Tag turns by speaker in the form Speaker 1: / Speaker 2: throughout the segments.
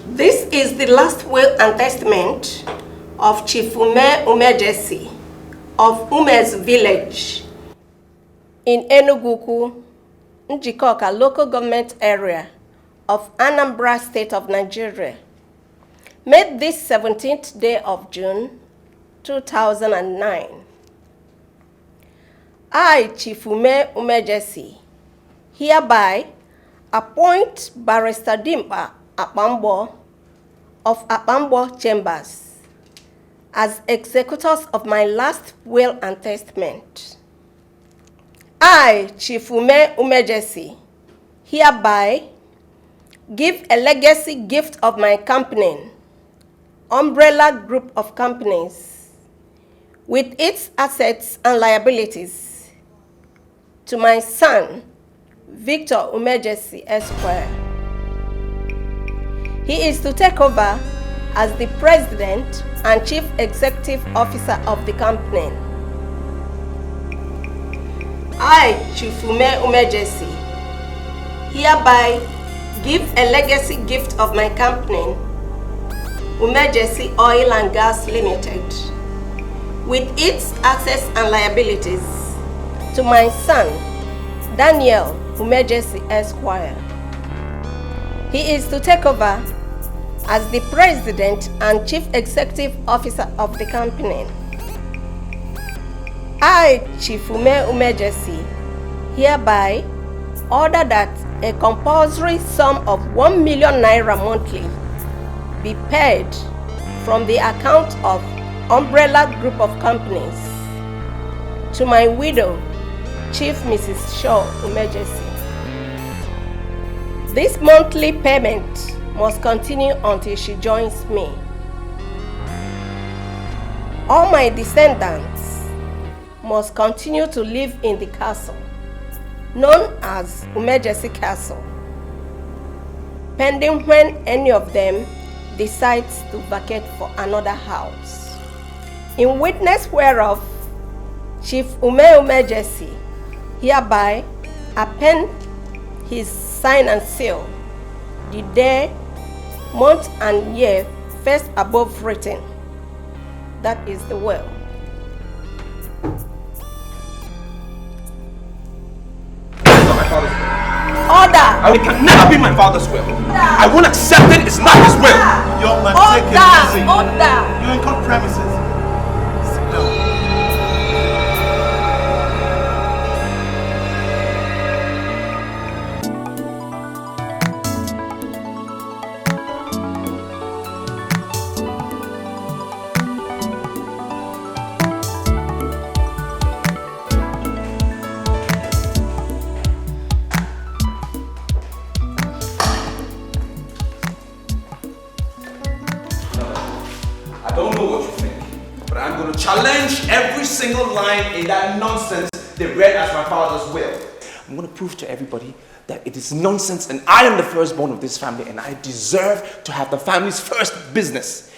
Speaker 1: This is the last will and testament of Chief Umejesi of Umez village in Enugu, Njikoka local government area of Anambra State of Nigeria, made this 17th day of June, 2009. I, Chief Umejesi, hereby appoint Barrister Dimba Akpambo of Akpambo Chambers as executors of my last will and testament. I, Chief Umejesi, hereby give a legacy gift of my company, umbrella group of companies, with its assets and liabilities, to my son, Victor Umejesi Esquire. He is to take over as the President and Chief Executive Officer of the company. I, Chief Umejesi, hereby give a legacy gift of my company, Umejesi Oil and Gas Limited, with its assets and liabilities, to my son, Daniel Umejesi Esquire. He is to take over as the President and Chief Executive Officer of the company. I, Chief Umejesi, hereby order that a compulsory sum of 1 million naira monthly be paid from the account of umbrella group of companies to my widow, Chief Mrs. Shaw Umejesi. This monthly payment must continue until she joins me. All my descendants must continue to live in the castle, known as Umejesi Castle, pending when any of them decides to vacate for another house. In witness whereof, Chief Umejesi hereby append his sign and seal, the day, month, and year first above written. That is the will.
Speaker 2: My father's will.
Speaker 1: Order!
Speaker 2: It can never be my father's will.
Speaker 1: Order.
Speaker 2: I won't accept it. It's not his will.
Speaker 3: Young man, take it easy.
Speaker 1: Order!
Speaker 3: You're in court premises. Sit down.
Speaker 2: Challenge every single line in that nonsense they read as my father's will. I'm going to prove to everybody that it is nonsense and I am the firstborn of this family and I deserve to have the family's first business.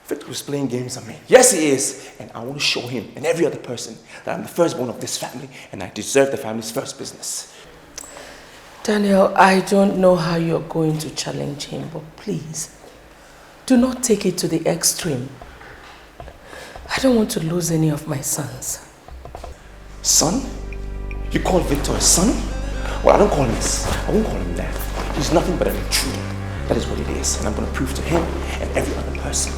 Speaker 2: Vicker was playing games on me. Yes, he is. And I want to show him and every other person that I'm the firstborn of this family and I deserve the family's first business.
Speaker 4: Daniel, I don't know how you're going to challenge him, but please, do not take it to the extreme. I don't want to lose any of my sons.
Speaker 2: Son? You call Victor a son? Well, I don't call him this. I won't call him that. He's nothing but an intruder. That is what it is. And I'm going to prove to him and every other person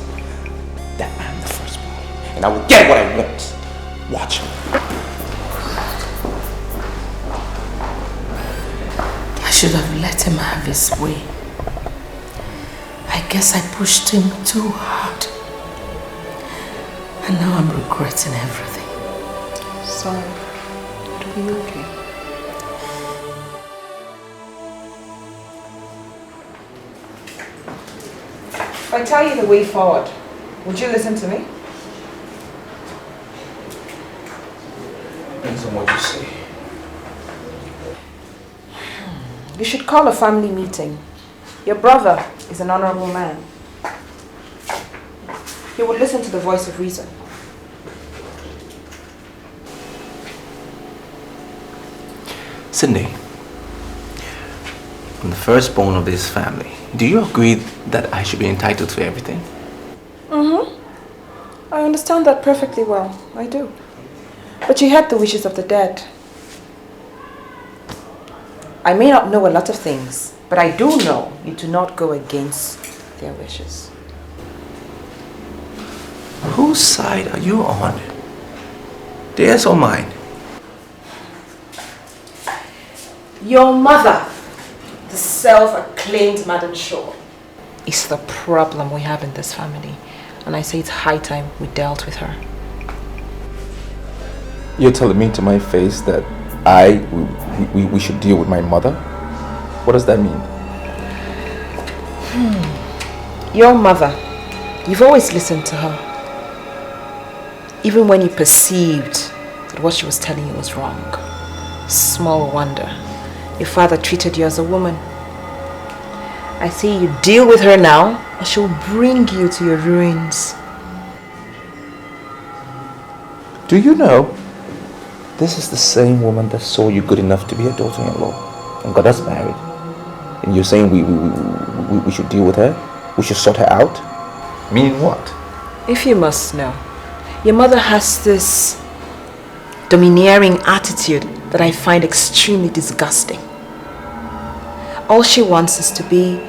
Speaker 2: that I am the firstborn. And I will get what I want. Watch me.
Speaker 4: I should have let him have his way. I guess I pushed him too hard. And now I'm regretting everything.
Speaker 5: Son, it'll be okay. If I tell you the way forward, would you listen to me?
Speaker 2: Depends on what you say.
Speaker 5: You should call a family meeting. Your brother is an honorable man. He would listen to the voice of reason.
Speaker 2: Cindy, I'm the firstborn of this family. Do you agree that I should be entitled to everything?
Speaker 5: I understand that perfectly well. I do. But you had the wishes of the dead. I may not know a lot of things, but I do know you do not go against their wishes.
Speaker 2: Whose side are you on? Theirs or mine?
Speaker 5: Your mother, the self-acclaimed Madam Shaw, is the problem we have in this family. And I say it's high time we dealt with her.
Speaker 2: You're telling me to my face that we should deal with my mother? What does that mean?
Speaker 5: Your mother, you've always listened to her. Even when you perceived that what she was telling you was wrong. Small wonder your father treated you as a woman. I say you deal with her now, or she'll bring you to your ruins.
Speaker 2: Do you know, this is the same woman that saw you good enough to be a daughter-in-law and got us married. And you're saying we should deal with her? We should sort her out? Meaning what?
Speaker 5: If you must know, your mother has this domineering attitude that I find extremely disgusting. All she wants is to be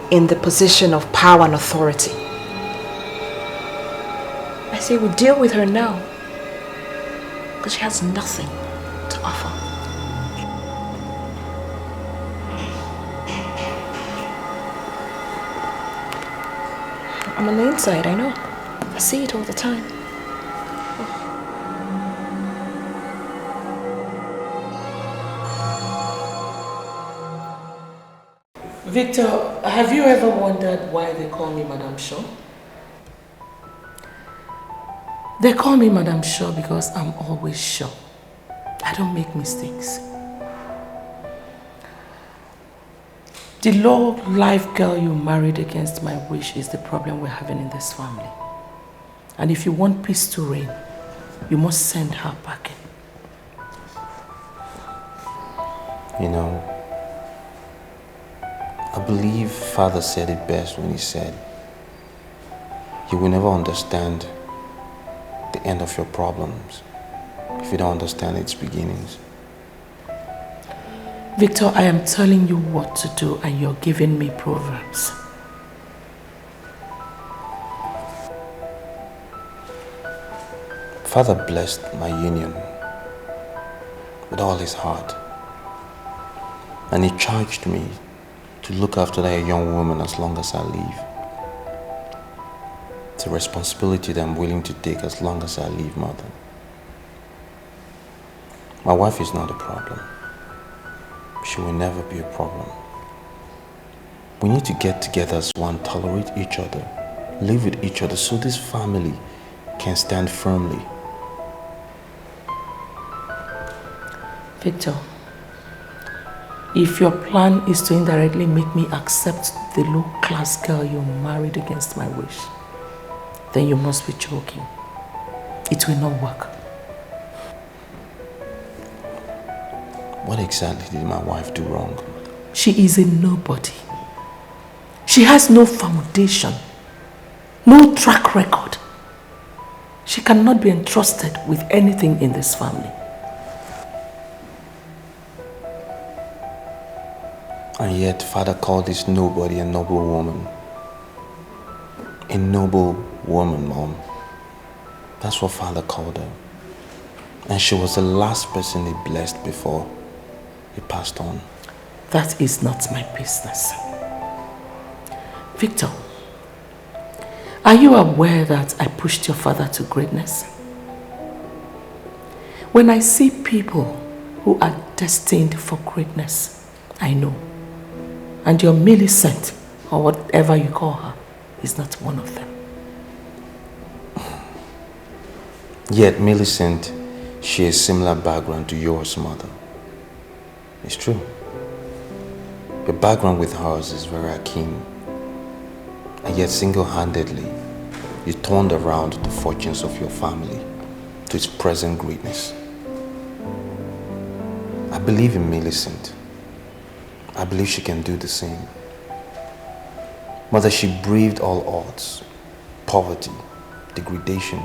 Speaker 5: in the position of power and authority. I say we deal with her now, because she has nothing to offer. I'm on the inside, I know. I see it all the time.
Speaker 4: Victor, have you ever wondered why they call me Madame Shaw? They call me Madame Shaw because I'm always sure. I don't make mistakes. The low-life girl you married against my wish is the problem we're having in this family. And if you want peace to reign, you must send her back in.
Speaker 6: You know, I believe Father said it best when he said, you will never understand the end of your problems if you don't understand its beginnings.
Speaker 4: Victor, I am telling you what to do and you're giving me proverbs.
Speaker 6: Father blessed my union with all his heart, and he charged me to look after that young woman as long as I live. It's a responsibility that I'm willing to take as long as I live, Mother. My wife is not a problem. She will never be a problem. We need to get together as one, tolerate each other, live with each other so this family can stand firmly.
Speaker 4: Victor, if your plan is to indirectly make me accept the low-class girl you married against my wish, then you must be joking. It will not work.
Speaker 6: What exactly did my wife do wrong?
Speaker 4: She is a nobody. She has no foundation, no track record. She cannot be entrusted with anything in this family.
Speaker 6: And yet, Father called this nobody a noble woman. A noble woman, Mom. That's what Father called her. And she was the last person he blessed before he passed on.
Speaker 4: That is not my business. Victor, are you aware that I pushed your father to greatness? When I see people who are destined for greatness, I know. And your Millicent, or whatever you call her, is not one of them.
Speaker 6: Yet Millicent shares similar background to yours, Mother. It's true. Your background with hers is very akin. And yet single-handedly, you turned around the fortunes of your family to its present greatness. I believe in Millicent. I believe she can do the same. Mother, she braved all odds, poverty, degradation,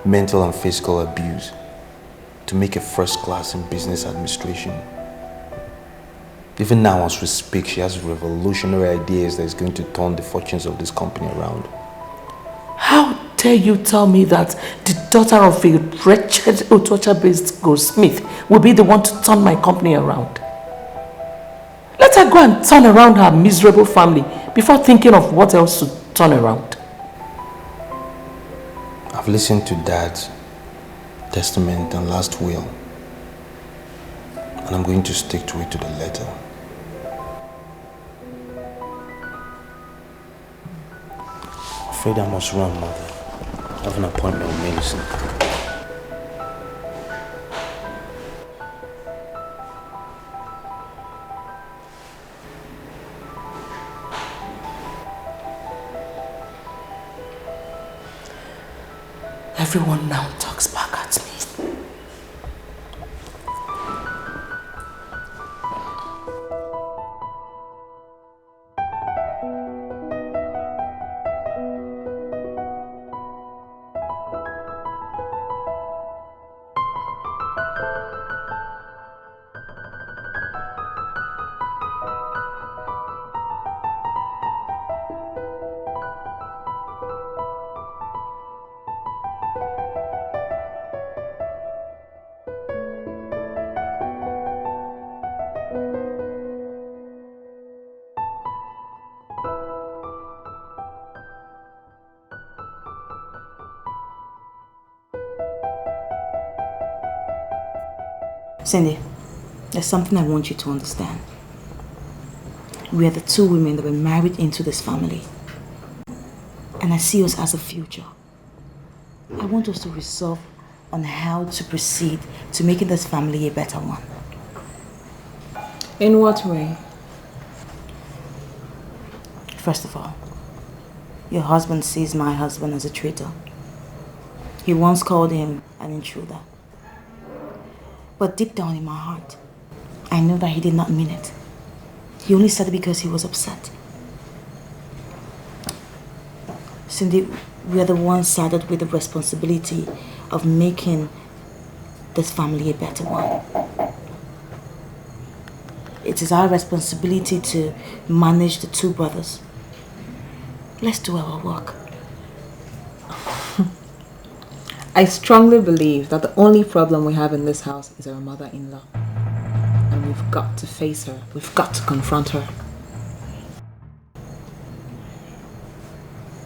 Speaker 6: mental and physical abuse to make a first class in business administration. Even now as we speak, she has revolutionary ideas that is going to turn the fortunes of this company around.
Speaker 4: How dare you tell me that the daughter of a wretched Otocha-based goldsmith will be the one to turn my company around? Let her go and turn around her miserable family before thinking of what else to turn around.
Speaker 6: I've listened to Dad's testament and last will, and I'm going to stick to it to the letter. I'm afraid I must run, Mother. I have an appointment with medicine.
Speaker 4: Everyone now talks back at me.
Speaker 7: Cindy, there's something I want you to understand. We are the two women that were married into this family. And I see us as a future. I want us to resolve on how to proceed to making this family a better one.
Speaker 5: In what way?
Speaker 7: First of all, your husband sees my husband as a traitor. He once called him an intruder. But deep down in my heart, I know that he did not mean it. He only said it because he was upset. Cindy, we are the ones saddled with the responsibility of making this family a better one. It is our responsibility to manage the two brothers. Let's do our work.
Speaker 5: I strongly believe that the only problem we have in this house is our mother-in-law. And we've got to face her. We've got to confront her.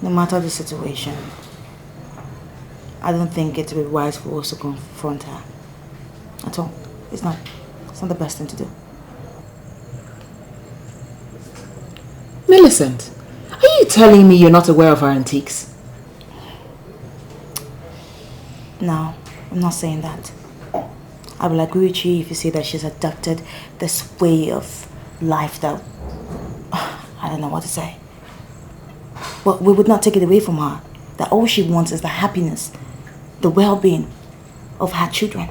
Speaker 7: No matter the situation, I don't think it would be wise for us to confront her. At all. It's not the best thing to do.
Speaker 5: Millicent, are you telling me you're not aware of our antiques?
Speaker 7: No, I'm not saying that. I will agree with you if you say that she's adopted this way of life that... I don't know what to say. But we would not take it away from her. That all she wants is the happiness, the well-being of her children.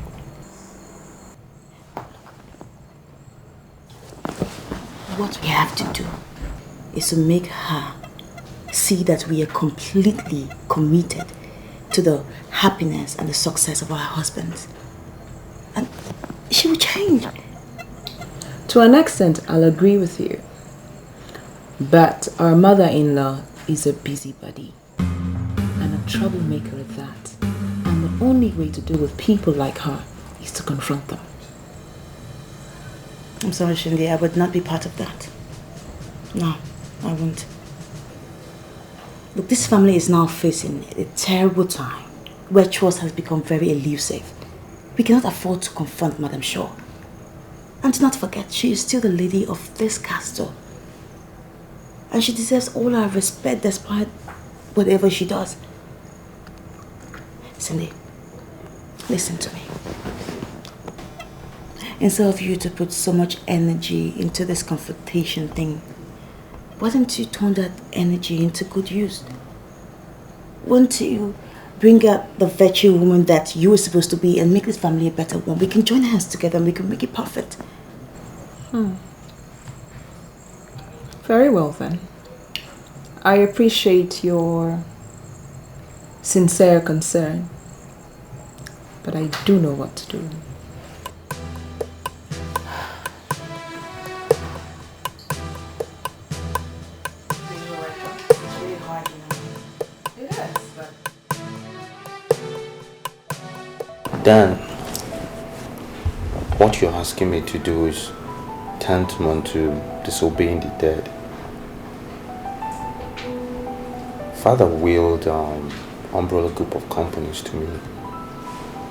Speaker 7: What we have to do is to make her see that we are completely committed to the happiness and the success of our husbands. And she will change.
Speaker 5: To an extent, I'll agree with you. But our mother-in-law is a busybody and a troublemaker at that. And the only way to deal with people like her is to confront them.
Speaker 7: I'm sorry, Shindy, I would not be part of that. No, I won't. Look, this family is now facing a terrible time where trust has become very elusive. We cannot afford to confront Madam Shaw. And do not forget, she is still the lady of this castle. And she deserves all our respect despite whatever she does. Cindy, listen to me. Instead of you to put so much energy into this confrontation thing, why don't you turn that energy into good use? Why don't you bring out the virtue woman that you were supposed to be and make this family a better one? We can join hands together and we can make it perfect.
Speaker 8: Very well then. I appreciate your sincere concern, but I do know what to do.
Speaker 6: Dan, what you're asking me to do is tantamount to disobeying the dead. Father willed umbrella group of companies to me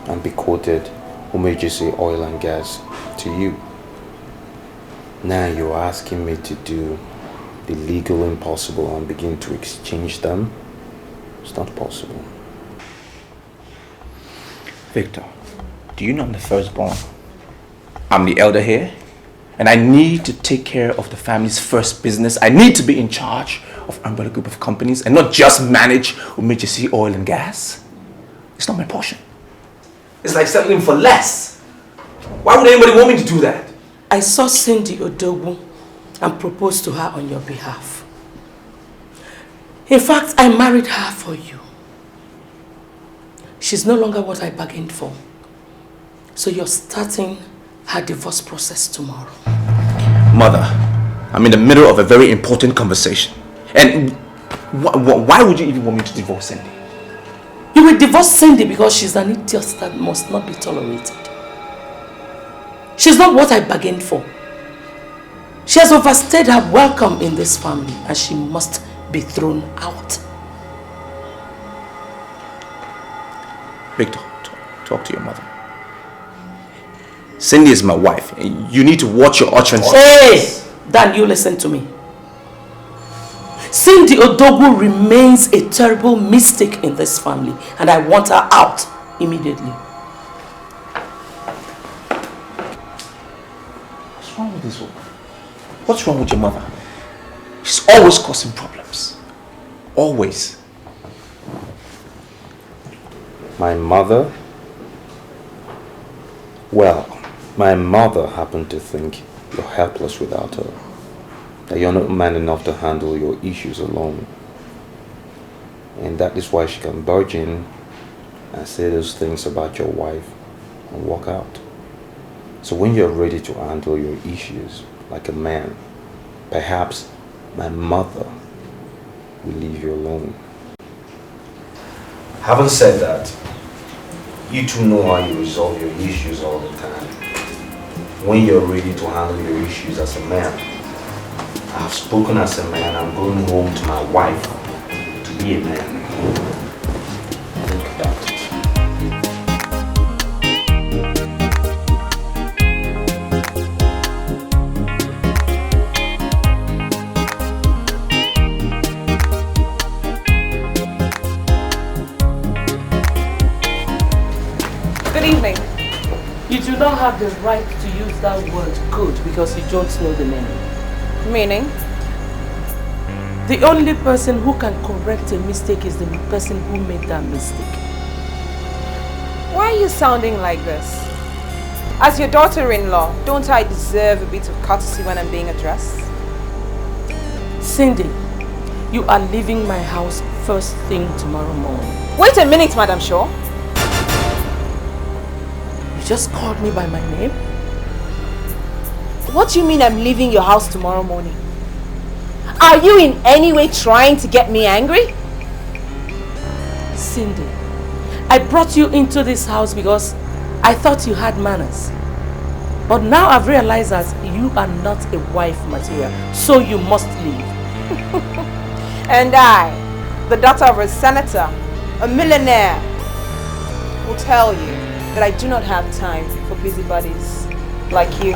Speaker 6: and bequeathed Umejesi oil and gas to you. Now you're asking me to do the legal impossible and begin to exchange them? It's not possible.
Speaker 2: Victor, do you know I'm the firstborn? I'm the elder here, and I need to take care of the family's first business. I need to be in charge of umbrella group of companies and not just manage Umejesi oil and gas. It's not my portion. It's like settling for less. Why would anybody want me to do that?
Speaker 4: I saw Cindy Odogwu and proposed to her on your behalf. In fact, I married her for you. She's no longer what I bargained for. So you're starting her divorce process tomorrow.
Speaker 2: Mother, I'm in the middle of a very important conversation. And why would you even want me to divorce Cindy?
Speaker 4: You will divorce Cindy because she's an idiot that must not be tolerated. She's not what I bargained for. She has overstayed her welcome in this family and she must be thrown out.
Speaker 2: Victor, talk to your mother. Cindy is my wife. You need to watch your utterances.
Speaker 4: Hey! Dan, you listen to me. Cindy Odogwu remains a terrible mistake in this family and I want her out immediately.
Speaker 2: What's wrong with this woman? What's wrong with your mother? She's always causing problems. Always.
Speaker 6: My mother? Well, my mother happened to think you're helpless without her. That you're not man enough to handle your issues alone. And that is why she can barge in and say those things about your wife and walk out. So when you're ready to handle your issues like a man, perhaps my mother will leave you alone. Having said that, you two know how you resolve your issues all the time. When you're ready to handle your issues as a man, I have spoken as a man. I'm going home to my wife to be a man. Think about it.
Speaker 5: Good evening.
Speaker 4: You do not have the right to use that word good because you don't know the meaning.
Speaker 5: Meaning?
Speaker 4: The only person who can correct a mistake is the person who made that mistake.
Speaker 5: Why are you sounding like this? As your daughter-in-law, don't I deserve a bit of courtesy when I'm being addressed?
Speaker 4: Cindy, you are leaving my house first thing tomorrow morning.
Speaker 5: Wait a minute, Madam Shaw.
Speaker 4: You just called me by my name?
Speaker 5: What do you mean I'm leaving your house tomorrow morning? Are you in any way trying to get me angry?
Speaker 4: Cindy, I brought you into this house because I thought you had manners. But now I've realized that you are not a wife material, so you must leave.
Speaker 5: And I, the daughter of a senator, a millionaire, will tell you that I do not have time for busybodies like you.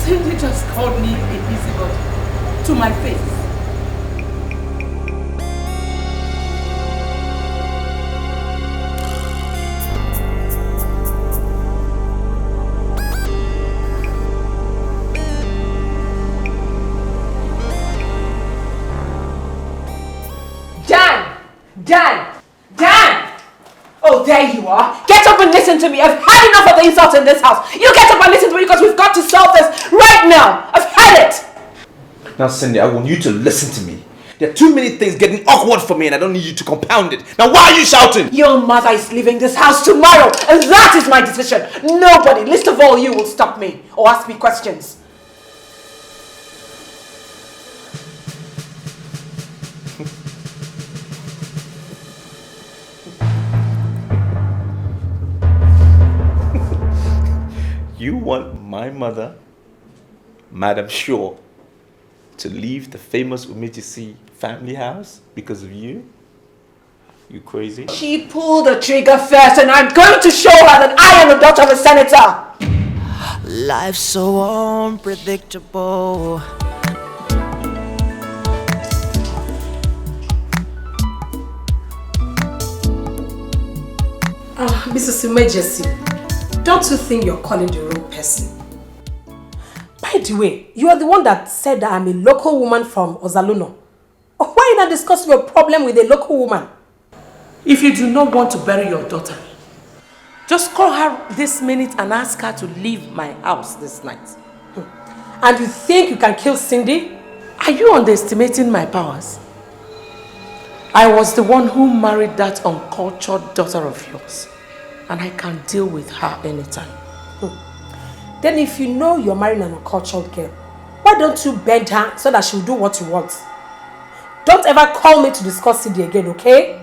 Speaker 4: Cindy just called me a busybody to my face.
Speaker 5: Dan! Oh, there you are. Get up and listen to me. I've had enough of the insults in this house. You get up and listen to me because we've got to solve this right now. I've had it.
Speaker 2: Now, Cindy, I want you to listen to me. There are too many things getting awkward for me and I don't need you to compound it. Now, why are you shouting?
Speaker 5: Your mother is leaving this house tomorrow and that is my decision. Nobody, least of all you, will stop me or ask me questions.
Speaker 2: You want my mother, Madam Shaw, to leave the famous Umejesi family house because of you? You crazy?
Speaker 5: She pulled the trigger first and I'm going to show her that I am the daughter of a senator.
Speaker 9: Life's so unpredictable.
Speaker 4: Mrs. Umejesi, don't you think you're calling the wrong person? By the way, you are the one that said that I'm a local woman from Ozaluno. Why are you not discussing your problem with a local woman? If you do not want to bury your daughter, just call her this minute and ask her to leave my house this night. And you think you can kill Cindy? Are you underestimating my powers? I was the one who married that uncultured daughter of yours. And I can deal with her anytime. Then if you know you're marrying an uncultured girl, why don't you bend her so that she'll do what you want? Don't ever call me to discuss Cindy again, okay?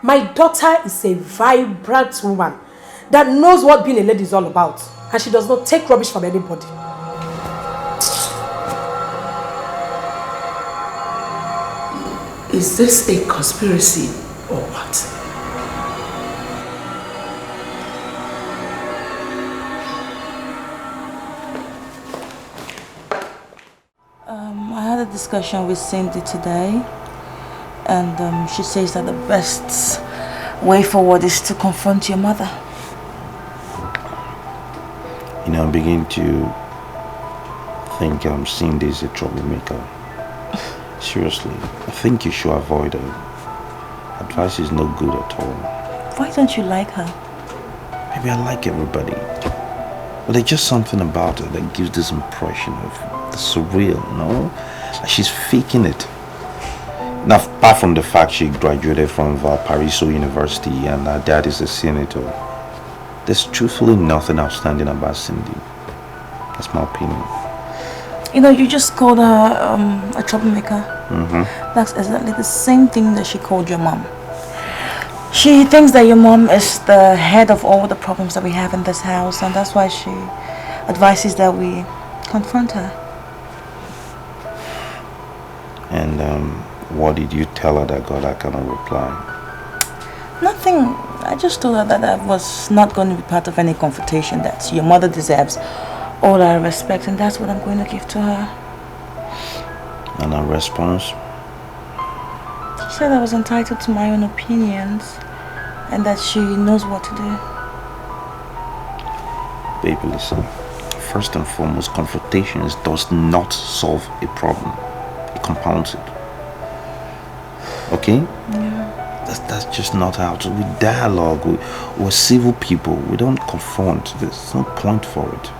Speaker 4: My daughter is a vibrant woman that knows what being a lady is all about. And she does not take rubbish from anybody. Is this a conspiracy or what?
Speaker 7: I had a discussion with Cindy today, and she says that the best way forward is to confront your mother.
Speaker 6: You know, I'm beginning to think Cindy is a troublemaker. Seriously, I think you should avoid her. Advice is no good at all.
Speaker 7: Why don't you like her?
Speaker 6: Maybe I like everybody. But there's just something about her that gives this impression of the surreal, no? Like she's faking it. Now, apart from the fact she graduated from Valparaiso University and her dad is a senator, there's truthfully nothing outstanding about Cindy. That's my opinion.
Speaker 7: You know, you just called her a troublemaker. That's exactly the same thing that she called your mom. She thinks that your mom is the head of all the problems that we have in this house, and that's why she advises that we confront her.
Speaker 6: And what did you tell her that got that kind of reply?
Speaker 7: Nothing. I just told her that I was not going to be part of any confrontation, that your mother deserves all our respect, and that's what I'm going to give to her.
Speaker 6: And her response?
Speaker 7: She said I was entitled to my own opinions and that she knows what to do.
Speaker 6: Baby, listen. First and foremost, confrontations does not solve a problem. It compounds it. Okay?
Speaker 7: Yeah.
Speaker 6: That's just not how to. We dialogue. We're civil people. We don't confront. There's no point for it.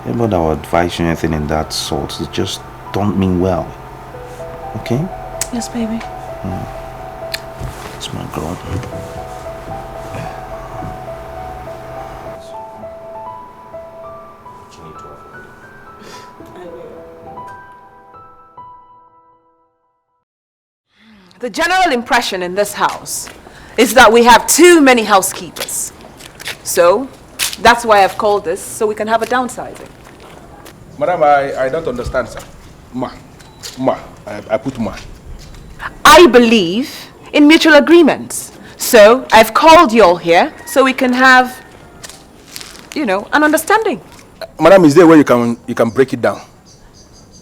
Speaker 6: About our advice or anything in that sort, it just don't mean well. Okay?
Speaker 7: Yes, baby.
Speaker 6: It's my girl.
Speaker 5: The general impression in this house is that we have too many housekeepers. So, that's why I've called this, so we can have a downsizing.
Speaker 3: Madam, I don't understand, sir. I put ma.
Speaker 5: I believe in mutual agreements. So, I've called you all here so we can have, you know, an understanding.
Speaker 3: Madam, is there a way you can break it down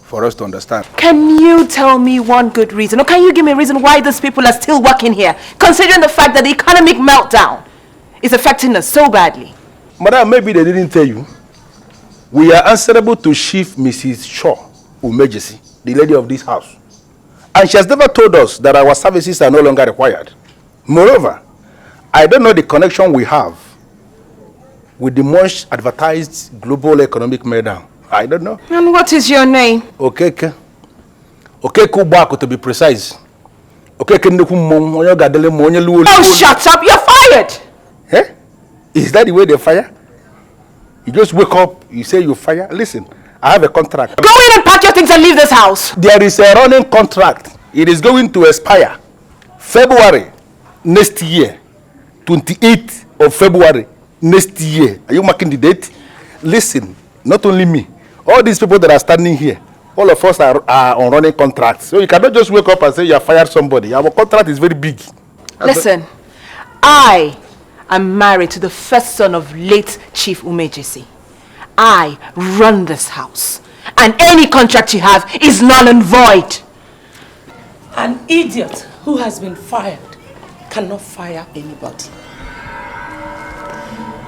Speaker 3: for us to understand?
Speaker 5: Can you tell me one good reason, or can you give me a reason why these people are still working here, considering the fact that the economic meltdown is affecting us so badly?
Speaker 3: Madam, maybe they didn't tell you. We are answerable to Chief Mrs. Shaw, Umejesi, the lady of this house. And she has never told us that our services are no longer required. Moreover, I don't know the connection we have with the much advertised global economic meltdown. I don't know.
Speaker 5: And what is your name?
Speaker 3: Okeke. Okeke Ubako, to be precise. Okeke Ndukumon, Onyo Gadele Monye Luo.
Speaker 5: Oh, shut up! You're fired!
Speaker 3: Eh? Is that the way they fire? You just wake up, you say you fire. Listen, I have a contract.
Speaker 5: Go in and pack your things and leave this house.
Speaker 3: There is a running contract. It is going to expire February next year. 28th of February next year. Are you marking the date? Listen, not only me. All these people that are standing here, all of us are on running contracts. So you cannot just wake up and say you have fired somebody. Our contract is very big.
Speaker 5: Listen, I am married to the first son of late Chief Umejesi. I run this house. And any contract you have is null and void.
Speaker 4: An idiot who has been fired cannot fire anybody.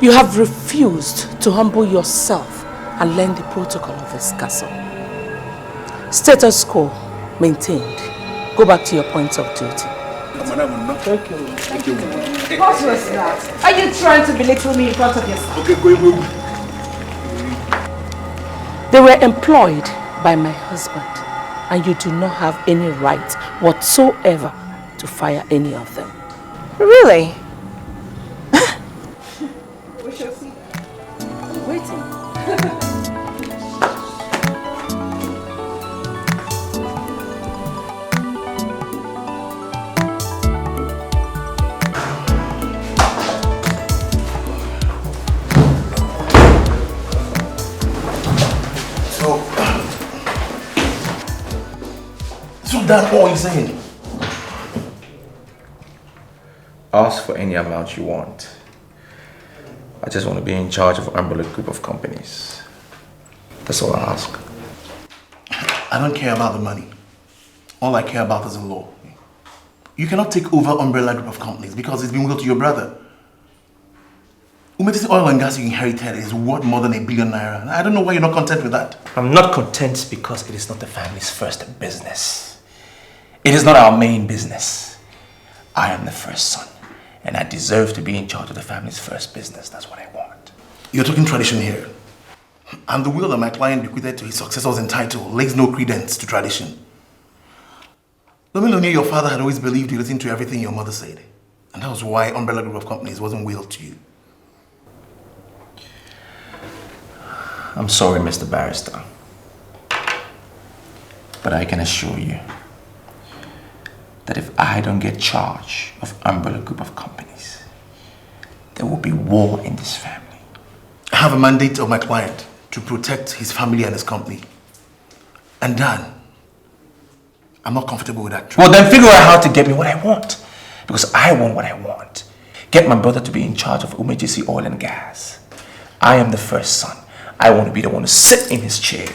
Speaker 4: You have refused to humble yourself and learn the protocol of this castle. Status quo maintained. Go back to your points of duty.
Speaker 3: Thank you.
Speaker 5: What was that? Are you trying to belittle me in front of yourself?
Speaker 3: Okay, go.
Speaker 4: They were employed by my husband, and you do not have any right whatsoever to fire any of them.
Speaker 5: Really?
Speaker 4: We shall see. I'm waiting.
Speaker 2: So that's all you're saying?
Speaker 6: Ask for any amount you want. I just want to be in charge of an umbrella group of companies. That's all I ask.
Speaker 2: I don't care about the money. All I care about is the law. You cannot take over umbrella group of companies because it's been willed to your brother. Umejesi oil and gas you inherited is worth more than ₦1 billion. I don't know why you're not content with that.
Speaker 10: I'm not content because it is not the family's first business. It is not our main business. I am the first son, and I deserve to be in charge of the family's first business. That's what I want.
Speaker 2: You're talking tradition here. And the will that my client bequeathed to his successors in title lays no credence to tradition. Lomi, your father had always believed you listened to everything your mother said. And that was why umbrella group of companies wasn't willed to you.
Speaker 10: I'm sorry, Mr. Barrister. But I can assure you that if I don't get charge of umbrella group of companies, there will be war in this family.
Speaker 2: I have a mandate of my client to protect his family and his company. And Dan, I'm not comfortable with that.
Speaker 10: Well, then figure out how to get me what I want. Because I want what I want. Get my brother to be in charge of Umejesi oil and gas. I am the first son. I want to be the one to sit in his chair.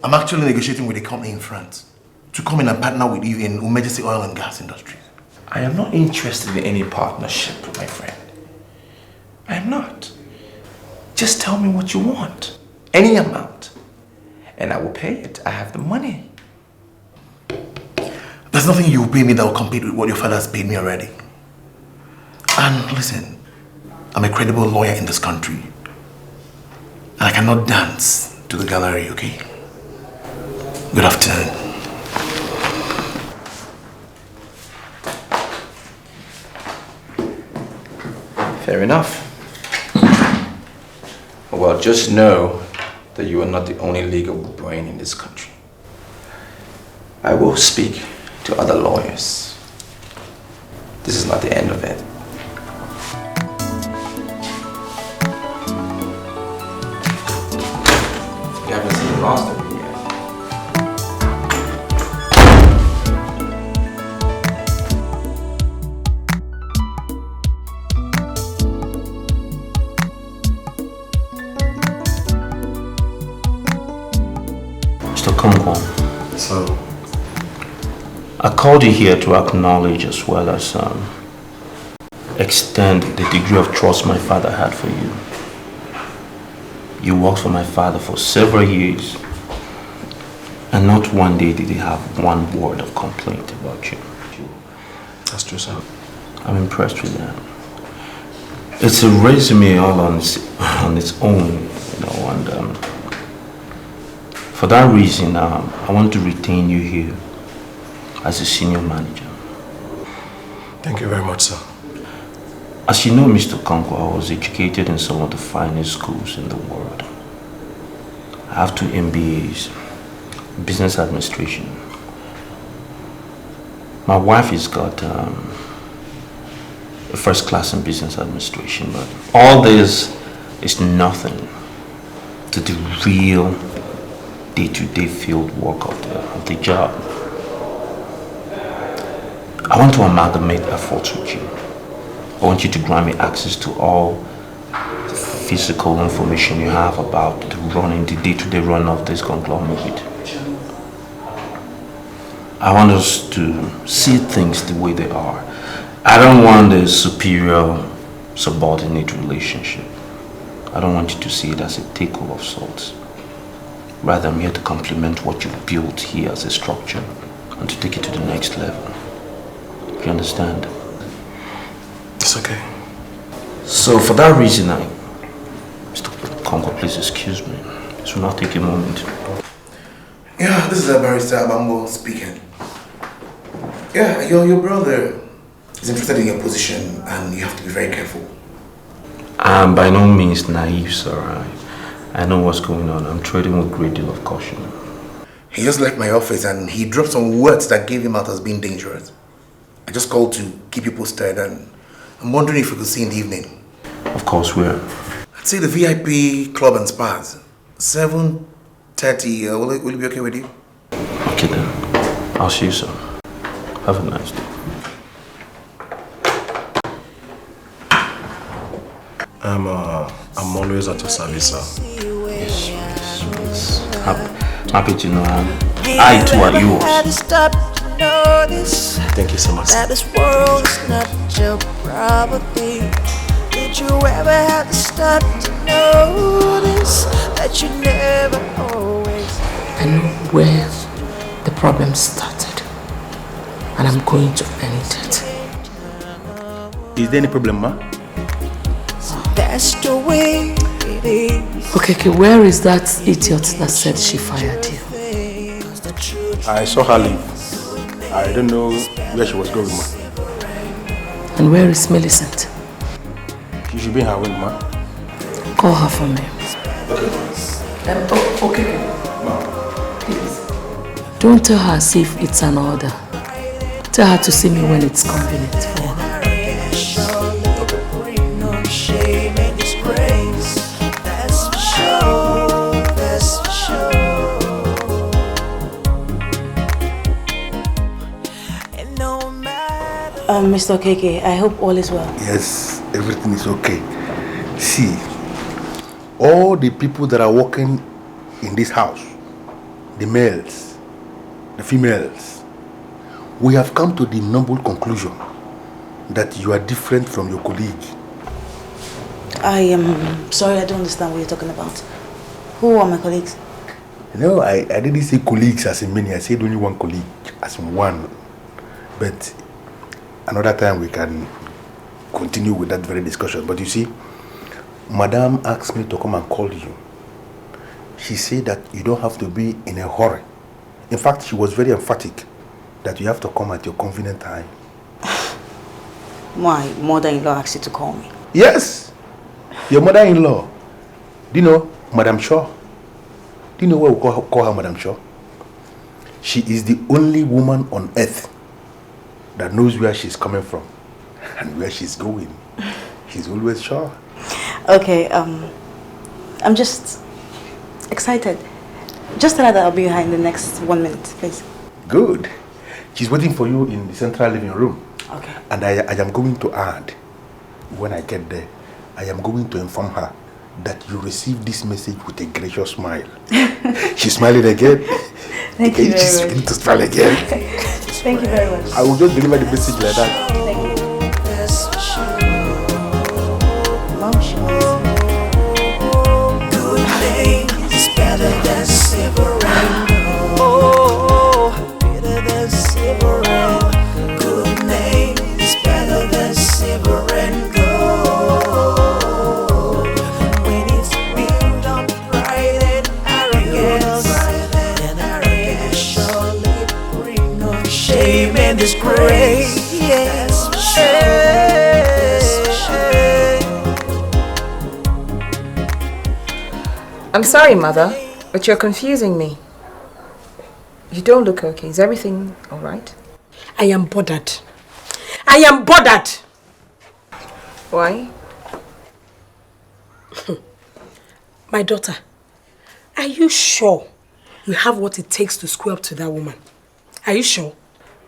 Speaker 2: I'm actually negotiating with a company in France to come in and partner with you in Umejesi oil and gas industries.
Speaker 10: I am not interested in any partnership, my friend. I am not. Just tell me what you want. Any amount. And I will pay it. I have the money.
Speaker 2: There's nothing you will pay me that will compete with what your father has paid me already. And listen, I'm a credible lawyer in this country. And I cannot dance to the gallery, okay? Good afternoon.
Speaker 6: Fair enough. Well, just know that you are not the only legal brain in this country. I will speak to other lawyers. This is not the end of it. You haven't seen the last of me yet.
Speaker 11: Mr. Kumko.
Speaker 2: So,
Speaker 11: I called you here to acknowledge as well as extend the degree of trust my father had for you. You worked for my father for several years, and not one day did he have one word of complaint about you.
Speaker 6: That's true, sir.
Speaker 11: I'm impressed with that. It's a resume all on its own, you know, and for that reason, I want to retain you here as a senior manager.
Speaker 3: Thank you very much, sir.
Speaker 11: As you know, Mr. Konko, I was educated in some of the finest schools in the world. I have 2 MBAs, business administration. My wife has got a first class in business administration, but all this is nothing to the real day-to-day field work of the job. I want to amalgamate efforts with you. I want you to grant me access to all the physical information you have about the day-to-day run of this conglomerate. I want us to see things the way they are. I don't want a superior subordinate relationship. I don't want you to see it as a takeover of sorts. Rather, I'm here to complement what you've built here as a structure and to take it to the next level. You understand?
Speaker 3: It's okay.
Speaker 11: So for that reason, Mr. Kongo, please excuse me. This will not take a moment.
Speaker 12: Yeah, this is a barrister Abambo speaking. Yeah, your brother is interested in your position and you have to be very careful.
Speaker 11: I'm by no means naive, sir. I know what's going on. I'm trading with a great deal of caution.
Speaker 12: He just left my office and he dropped some words that gave him out as being dangerous. I just called to keep you posted and I'm wondering if we could see in the evening.
Speaker 11: Of course, where?
Speaker 12: I'd say the VIP Club and Spas. 7:30. Will it be okay with you?
Speaker 11: Okay then. I'll see you soon. Have a nice day.
Speaker 3: I'm always at your service, sir.
Speaker 11: Yes. Happy to know I too are yours.
Speaker 3: Thank you so much.
Speaker 9: That this world is not your property. Did you ever have to stop to notice that you never always?
Speaker 4: I know where the problem started, and I'm going to end it.
Speaker 3: Is there any problem, ma?
Speaker 9: That's the way it is.
Speaker 4: Okay, where is that idiot that said she fired you?
Speaker 3: I saw her leave. I don't know where she was going, ma.
Speaker 4: And where is Millicent?
Speaker 3: She should be in her wing, ma.
Speaker 4: Call her for me.
Speaker 3: Okay.
Speaker 4: Okay. Ma. Please. Don't tell her as if it's an order. Tell her to see me when it's convenient for her.
Speaker 7: Mr. Okeke, I hope all is well.
Speaker 3: Yes, everything is okay. See, all the people that are working in this house, the males, the females, we have come to the noble conclusion that you are different from your colleague.
Speaker 7: I am sorry, I don't understand what you're talking about. Who are my colleagues?
Speaker 3: No, I didn't say colleagues as in many. I said only one colleague as in one. But another time we can continue with that very discussion. But you see, Madame asked me to come and call you. She said that you don't have to be in a hurry. In fact, she was very emphatic that you have to come at your convenient time.
Speaker 7: My mother-in-law asked you to call me.
Speaker 3: Yes, your mother-in-law. Do you know Madame Shaw? Do you know why we call her Madame Shaw? She is the only woman on earth that knows where she's coming from and where she's going. She's always sure.
Speaker 7: Okay, I'm just excited. Just tell her that I'll be behind the next 1 minute, please.
Speaker 3: Good. She's waiting for you in the central living room.
Speaker 7: Okay.
Speaker 3: And I am going to add, when I get there, I am going to inform her that you received this message with a gracious smile. She's smiling again.
Speaker 7: Thank you very
Speaker 3: She's
Speaker 7: much.
Speaker 3: beginning to smile again.
Speaker 7: Thank you very much.
Speaker 3: I will just deliver the message like that.
Speaker 7: Thank you.
Speaker 9: Good name is better than silver and gold. Oh, better than silver and gold. Good name is better than silver and gold.
Speaker 5: I'm sorry, Mother, but you're confusing me. You don't look okay. Is everything all right?
Speaker 13: I am bothered. I am bothered!
Speaker 5: Why?
Speaker 13: My daughter, are you sure you have what it takes to square up to that woman? Are you sure?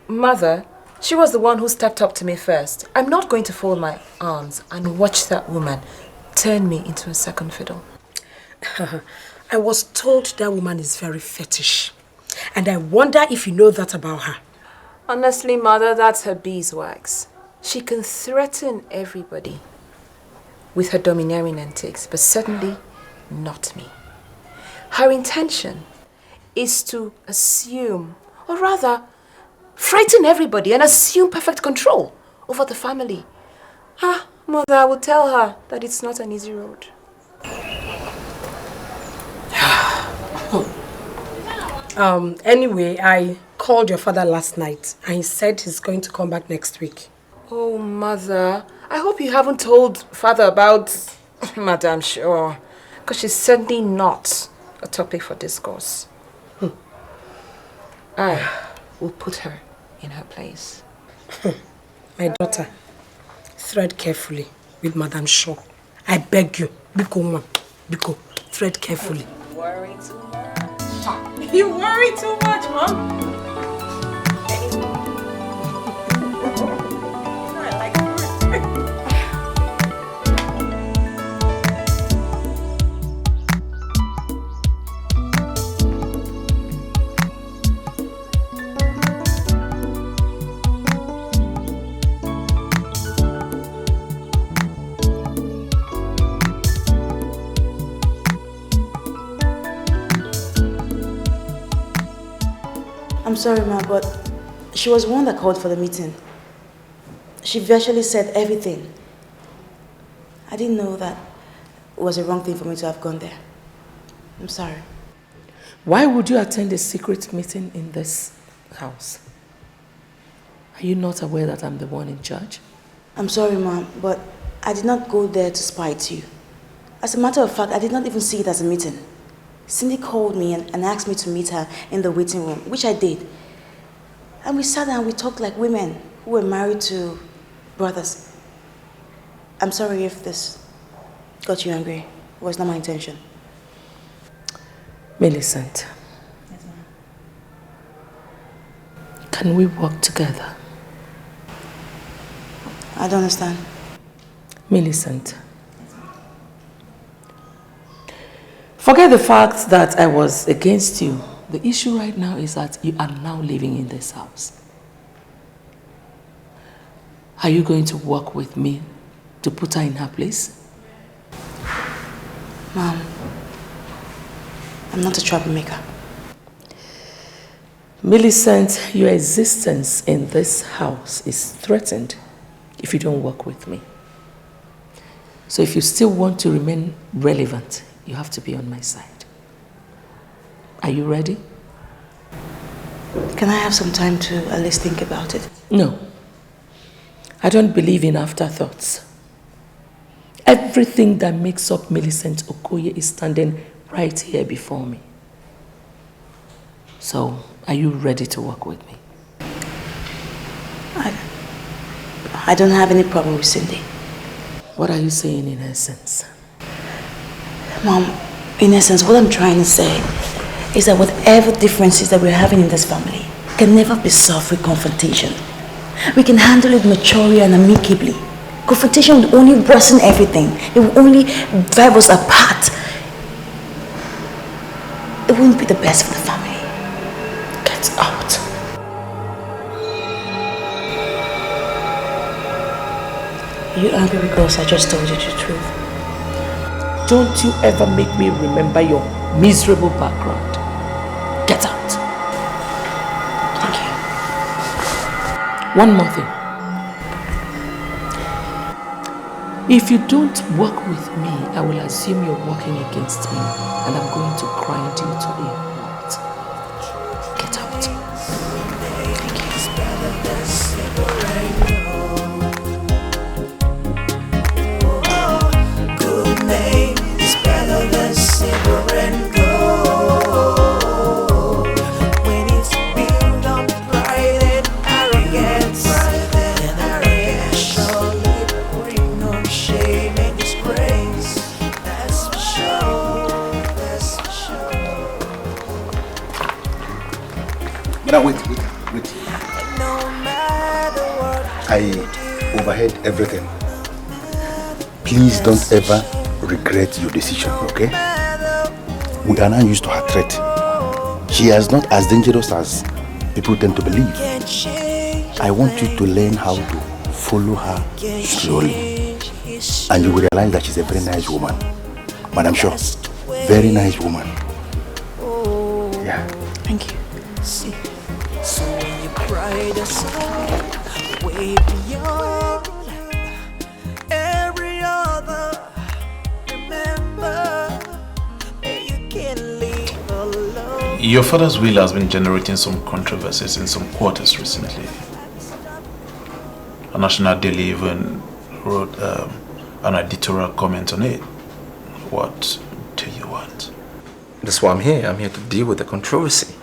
Speaker 5: Mother, she was the one who stepped up to me first. I'm not going to fold my arms and watch that woman turn me into a second fiddle.
Speaker 13: I was told that woman is very fetish. And I wonder if you know that about her.
Speaker 5: Honestly, Mother, that's her beeswax. She can threaten everybody with her domineering antics, but certainly not me. Her intention is to assume, or rather, frighten everybody and assume perfect control over the family. Mother, I will tell her that it's not an easy road.
Speaker 13: Anyway, I called your father last night and he said he's going to come back next week.
Speaker 5: Oh, Mother, I hope you haven't told Father about Madame Shaw, because she's certainly not a topic for discourse. I will put her in her place.
Speaker 13: My daughter, thread carefully with Madame Shaw. I beg you, Biko, thread carefully.
Speaker 5: You worry too much. You worry too much, Mom.
Speaker 7: I'm sorry, Ma, but she was the one that called for the meeting. She virtually said everything. I didn't know that it was a wrong thing for me to have gone there. I'm sorry.
Speaker 4: Why would you attend a secret meeting in this house? Are you not aware that I'm the one in charge?
Speaker 7: I'm sorry, Mom, but I did not go there to spite you. As a matter of fact, I did not even see it as a meeting. Cindy called me and asked me to meet her in the waiting room, which I did. And we sat down and we talked like women who were married to brothers. I'm sorry if this got you angry. It was not my intention.
Speaker 4: Millicent.
Speaker 7: Yes, ma'am.
Speaker 4: Can we work together?
Speaker 7: I don't understand.
Speaker 4: Millicent. Forget the fact that I was against you. The issue right now is that you are now living in this house. Are you going to work with me to put her in her place?
Speaker 7: Mom, I'm not a troublemaker.
Speaker 4: Millicent, your existence in this house is threatened if you don't work with me. So if you still want to remain relevant, you have to be on my side. Are you ready?
Speaker 7: Can I have some time to at least think about it?
Speaker 4: No. I don't believe in afterthoughts. Everything that makes up Millicent Okoye is standing right here before me. So, are you ready to work with me?
Speaker 7: I don't have any problem with Cindy.
Speaker 4: What are you saying in essence?
Speaker 7: Mom, in essence, what I'm trying to say is that whatever differences that we're having in this family can never be solved with confrontation. We can handle it maturely and amicably. Confrontation will only worsen everything. It will only drive us apart. It won't be the best for the family.
Speaker 4: Get out.
Speaker 7: Are you angry because I just told you the truth?
Speaker 4: Don't you ever make me remember your miserable background. Get out.
Speaker 7: Thank you.
Speaker 4: One more thing. If you don't work with me, I will assume you're working against me and I'm going to grind you to a halt. Get out.
Speaker 9: Good name is better than separate.
Speaker 3: everything. Please don't ever regret your decision, okay? We are now used to her threat. She is not as dangerous as people tend to believe. I want you to learn how to follow her slowly. And you will realize that she's a very nice woman. Madam Shaw, very nice woman. Yeah.
Speaker 7: Thank you.
Speaker 9: So when you cry the song, way beyond every other, remember that you can live alone.
Speaker 10: Your father's will has been generating some controversies in some quarters recently. A national daily even wrote an editorial comment on it. What do you want?
Speaker 6: That's why I'm here. I'm here to deal with the controversy.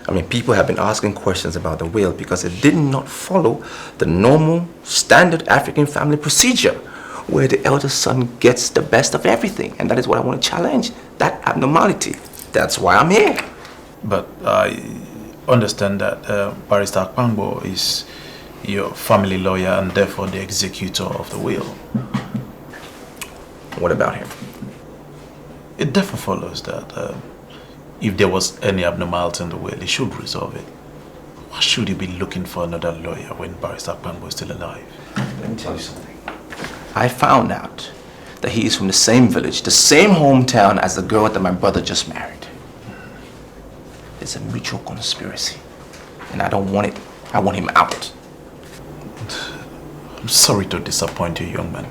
Speaker 6: I mean, people have been asking questions about the will because it did not follow the normal, standard African family procedure where the eldest son gets the best of everything. And that is what I want to challenge, that abnormality. That's why I'm here.
Speaker 10: But I understand that Barrister Akpangbo is your family lawyer and therefore the executor of the will.
Speaker 6: What about him?
Speaker 10: It therefore follows that if there was any abnormality in the will, he should resolve it. Why should he be looking for another lawyer when Barrister Akpangbo is still alive?
Speaker 6: Let me tell you something. I found out that he is from the same village, the same hometown as the girl that my brother just married. It's a mutual conspiracy. And I don't want it. I want him out.
Speaker 10: I'm sorry to disappoint you, young man.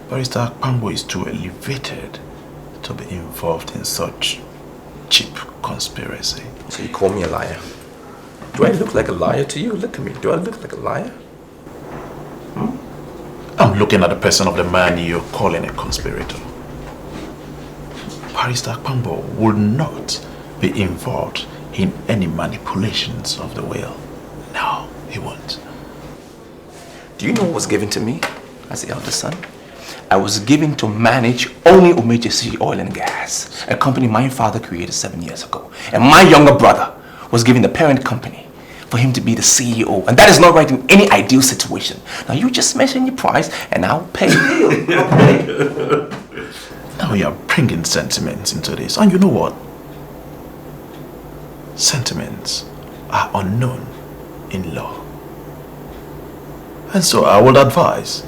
Speaker 10: Barrister Akpangbo is too elevated to be involved in such cheap conspiracy.
Speaker 6: So you call me a liar? Do I look like a liar to you? Look at me. Do I look like a liar?
Speaker 10: I'm looking at the person of the man you're calling a conspirator. Barrister Akpangbo would not be involved in any manipulations of the will. No, he won't.
Speaker 6: Do you know what was given to me as the eldest son? I was given to manage only Umejesi Oil and Gas, a company my father created 7 years ago. And my younger brother was given the parent company for him to be the CEO. And that is not right in any ideal situation. Now you just mention your price and I'll pay. I'll pay.
Speaker 10: Now you're bringing sentiments into this. And you know what? Sentiments are unknown in law. And so I would advise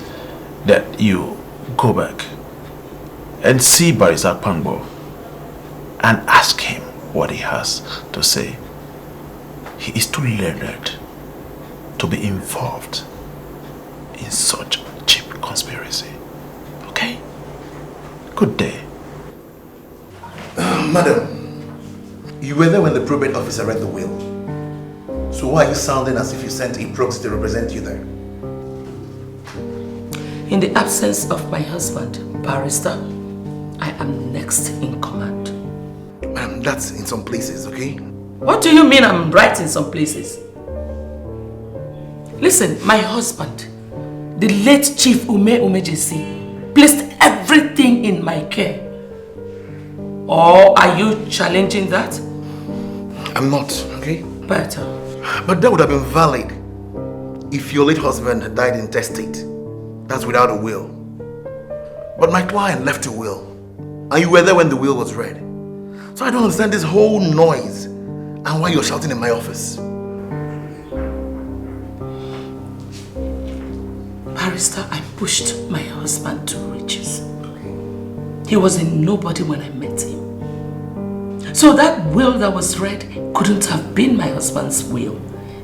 Speaker 10: that you go back and see Barrister Akpangbo and ask him what he has to say. He is too learned to be involved in such cheap conspiracy. Okay? Good day.
Speaker 12: Madam, you were there when the probate officer read the will. So why are you sounding as if you sent a proxy to represent you there?
Speaker 4: In the absence of my husband, Barrister, I am next in command.
Speaker 12: Ma'am, that's in some places, okay?
Speaker 4: What do you mean I'm right in some places? Listen, my husband, the late Chief Umejesi, placed everything in my care. Or are you challenging that?
Speaker 12: I'm not, okay?
Speaker 4: Better.
Speaker 12: But that would have been valid if your late husband had died intestate. That's without a will. But my client left a will. And you were there when the will was read. So I don't understand this whole noise and why you're shouting in my office.
Speaker 4: Barrister, I pushed my husband to riches. He was a nobody when I met him. So that will that was read couldn't have been my husband's will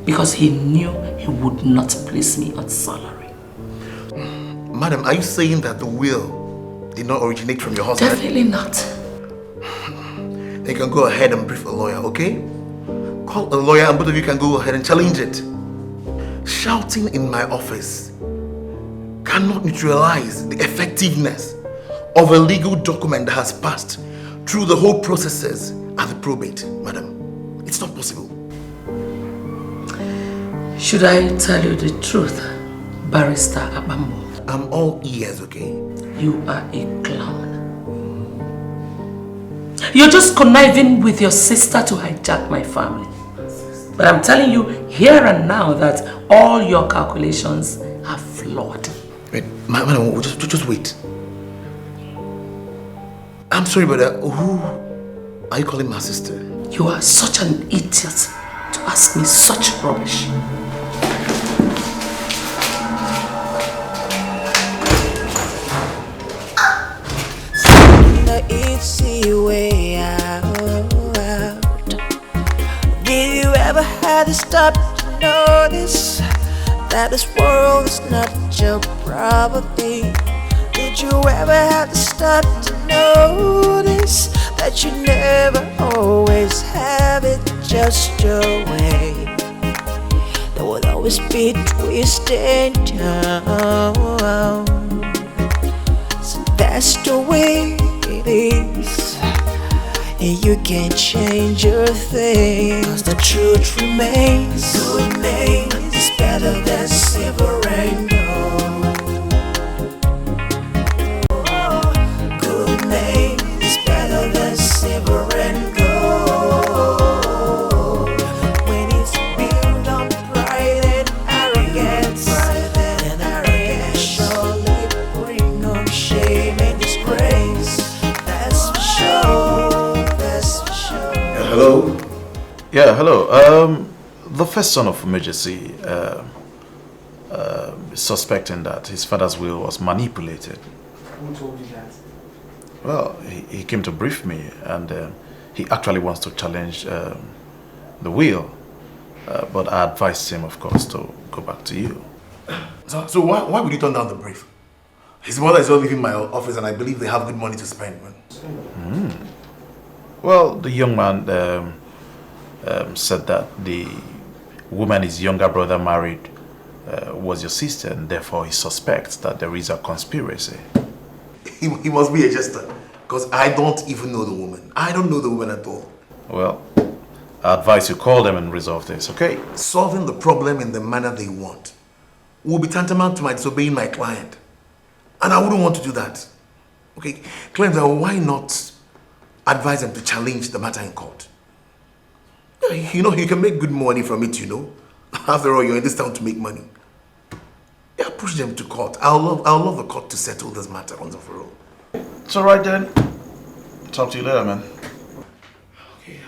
Speaker 4: because he knew he would not place me on salary.
Speaker 12: Madam, are you saying that the will did not originate from your husband?
Speaker 4: Definitely not.
Speaker 12: Then you can go ahead and brief a lawyer, okay? Call a lawyer and both of you can go ahead and challenge it. Shouting in my office cannot neutralize the effectiveness of a legal document that has passed through the whole processes at the probate, madam. It's not possible.
Speaker 4: Should I tell you the truth, Barrister Akpangbo?
Speaker 12: I'm all ears, okay?
Speaker 4: You are a clown. You're just conniving with your sister to hijack my family. But I'm telling you here and now that all your calculations are flawed.
Speaker 12: Wait, madam, just wait. I'm sorry, but who are you calling my sister?
Speaker 4: You are such an idiot to ask me such rubbish.
Speaker 9: The easy way out. Did you ever have to stop to notice that this world is not your property? Did you ever have to stop to notice that you never always have it just your way? There will always be twists and turns. So that's the way it is, and you can't change your thing. 'Cause the truth remains, good name is better than silver and gold. Good name is better than silver and gold. When it's built on pride and arrogance, then arrogance surely bring on shame and disgrace. That's for sure. That's for sure.
Speaker 12: Hello?
Speaker 14: Yeah, hello. The first son of Umejesi is suspecting that his father's will was manipulated.
Speaker 10: Who told you that?
Speaker 14: Well, he came to brief me, and he actually wants to challenge the will. But I advised him, of course, to go back to you.
Speaker 12: So why would you turn down the brief? His mother is not leaving my office, and I believe they have good money to spend, man.
Speaker 14: Well, the young man said that the woman his younger brother married was your sister, and therefore he suspects that there is a conspiracy.
Speaker 12: He must be a jester, because I don't even know the woman. I don't know the woman at all.
Speaker 14: Well, I advise you call them and resolve this, okay?
Speaker 12: Solving the problem in the manner they want will be tantamount to my disobeying my client. And I wouldn't want to do that. Okay, Cleanser, why not advise them to challenge the matter in court? You know, you can make good money from it, you know. After all, you're in this town to make money. Yeah, push them to court. I'll love the court to settle this matter once and for all.
Speaker 14: It's alright then. Talk to you later, man.
Speaker 12: Okay,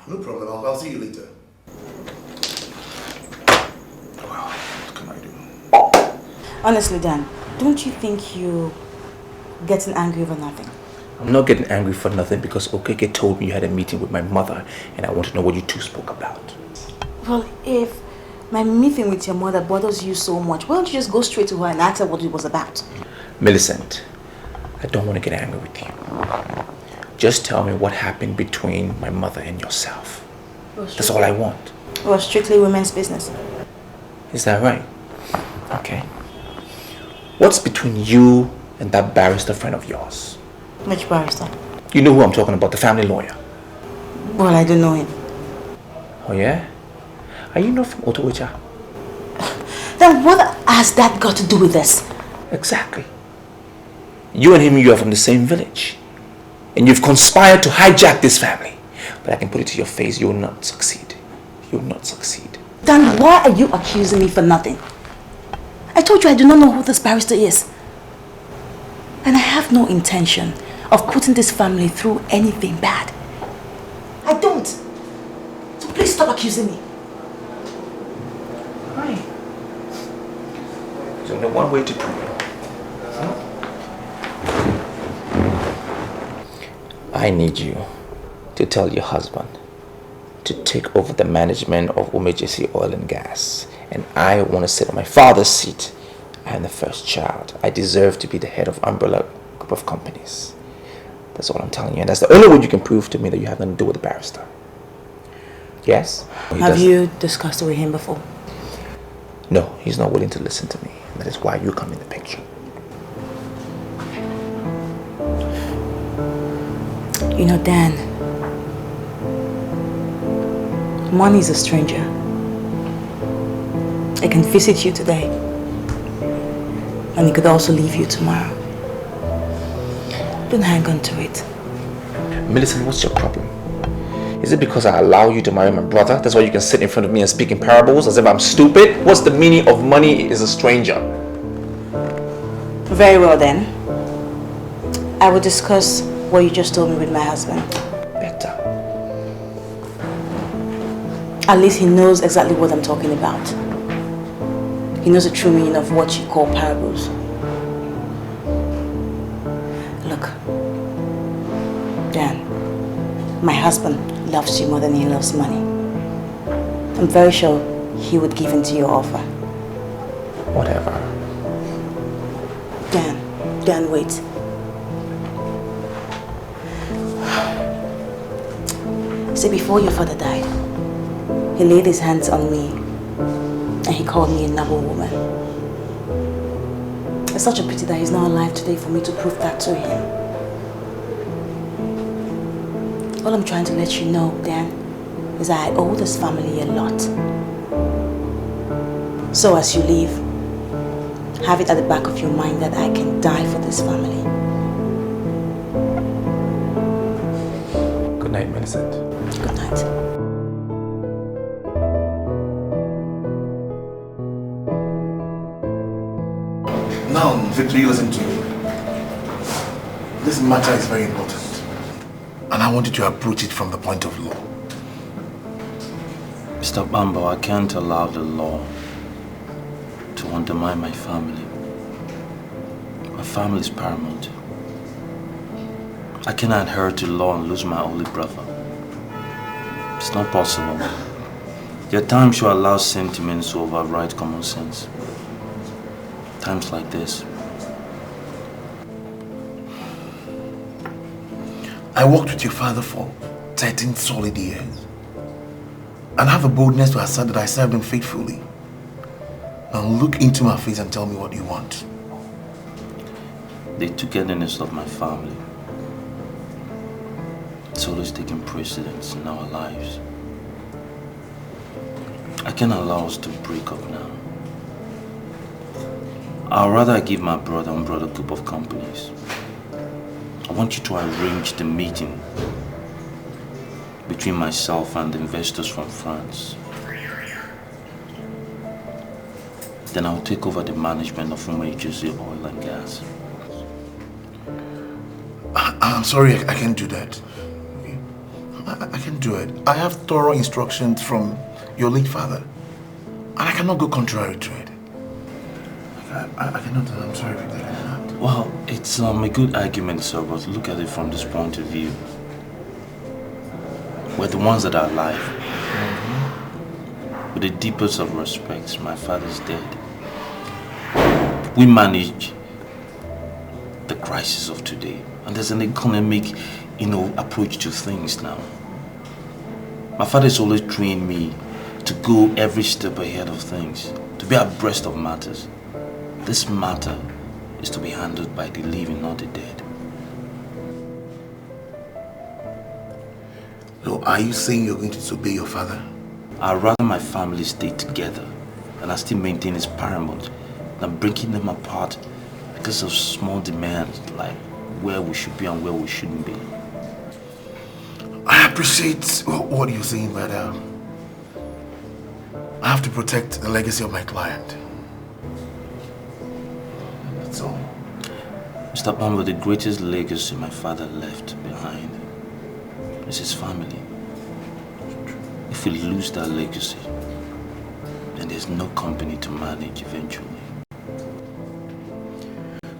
Speaker 12: no problem. I'll see you later.
Speaker 14: Well, what can I do?
Speaker 7: Honestly, Dan, don't you think you're getting angry over nothing?
Speaker 10: I'm not getting angry for nothing because Okeke told me you had a meeting with my mother and I want to know what you two spoke about.
Speaker 7: Well, if my meeting with your mother bothers you so much, why don't you just go straight to her and ask her what it was about?
Speaker 10: Millicent, I don't want to get angry with you. Just tell me what happened between my mother and yourself. That's all I want.
Speaker 7: It was strictly women's business.
Speaker 10: Is that right? Okay. What's between you and that barrister friend of yours?
Speaker 7: Which barrister?
Speaker 10: You know who I'm talking about, the family lawyer.
Speaker 7: Well, I don't know him.
Speaker 10: Oh yeah? Are you not from Otowecha?
Speaker 7: Then what has that got to do with this?
Speaker 10: Exactly. You and him, you are from the same village. And you've conspired to hijack this family. But I can put it to your face, you will not succeed. You will not succeed.
Speaker 7: Then why are you accusing me for nothing? I told you I do not know who this barrister is. And I have no intention of putting this family through anything bad. I don't. So please stop accusing me.
Speaker 10: Right. There's only one way to prove it. I need you to tell your husband to take over the management of Umejesi Oil and Gas. And I want to sit on my father's seat. I am the first child. I deserve to be the head of umbrella group of companies. That's all I'm telling you. And that's the only way you can prove to me that you have nothing to do with the barrister. Yes?
Speaker 7: Have you discussed it with him before?
Speaker 10: No, he's not willing to listen to me. That is why you come in the picture.
Speaker 7: You know, Dan, money is a stranger. It can visit you today, and it could also leave you tomorrow. Don't hang on to it.
Speaker 10: Millicent, what's your problem? Is it because I allow you to marry my brother? That's why you can sit in front of me and speak in parables as if I'm stupid? What's the meaning of money is a stranger?
Speaker 7: Very well then. I will discuss what you just told me with my husband.
Speaker 10: Better.
Speaker 7: At least he knows exactly what I'm talking about. He knows the true meaning of what you call parables. Look, Dan, my husband loves you more than he loves money. I'm very sure he would give in to your offer.
Speaker 10: Whatever.
Speaker 7: Dan, wait. See, before your father died, he laid his hands on me and he called me a noble woman. It's such a pity that he's not alive today for me to prove that to him. All I'm trying to let you know, Dan, is that I owe this family a lot. So as you leave, have it at the back of your mind that I can die for this family.
Speaker 10: Good night, Millicent.
Speaker 7: Good night.
Speaker 12: Now, Victor, you listen to me. This matter is very important. And I want you to approach it from the point of law.
Speaker 6: Mr. Bambo, I can't allow the law to undermine my family. My family is paramount. I cannot adhere to law and lose my only brother. It's not possible. There are times you allow sentiments to override common sense. Times like this.
Speaker 12: I worked with your father for 13 solid years. And I have the boldness to assert that I served him faithfully. Now look into my face and tell me what you want.
Speaker 6: The togetherness of my family. It's always taking precedence in our lives. I can't allow us to break up now. I'd rather give my brother and brother group of companies. I want you to arrange the meeting between myself and the investors from France. Then I'll take over the management of Umejesi oil and gas.
Speaker 12: I'm sorry, I can't do that. I can't do it. I have thorough instructions from your late father. And I cannot go contrary to it. I cannot, I'm sorry, Victor, I cannot.
Speaker 6: Well, it's a good argument, sir, but look at it from this point of view. We're the ones that are alive. With the deepest of respects, my father's dead. We manage the crisis of today. And there's an economic, approach to things now. My father's always trained me to go every step ahead of things, to be abreast of matters. This matter is to be handled by the living, not the dead.
Speaker 12: So are you saying you're going to disobey your father?
Speaker 6: I'd rather my family stay together and I still maintain its paramount than breaking them apart because of small demands like where we should be and where we shouldn't be.
Speaker 12: I appreciate what you're saying, but I have to protect the legacy of my client. That's all.
Speaker 6: Mr. Bambo, the greatest legacy my father left behind is his family. If we lose that legacy, then there's no company to manage eventually.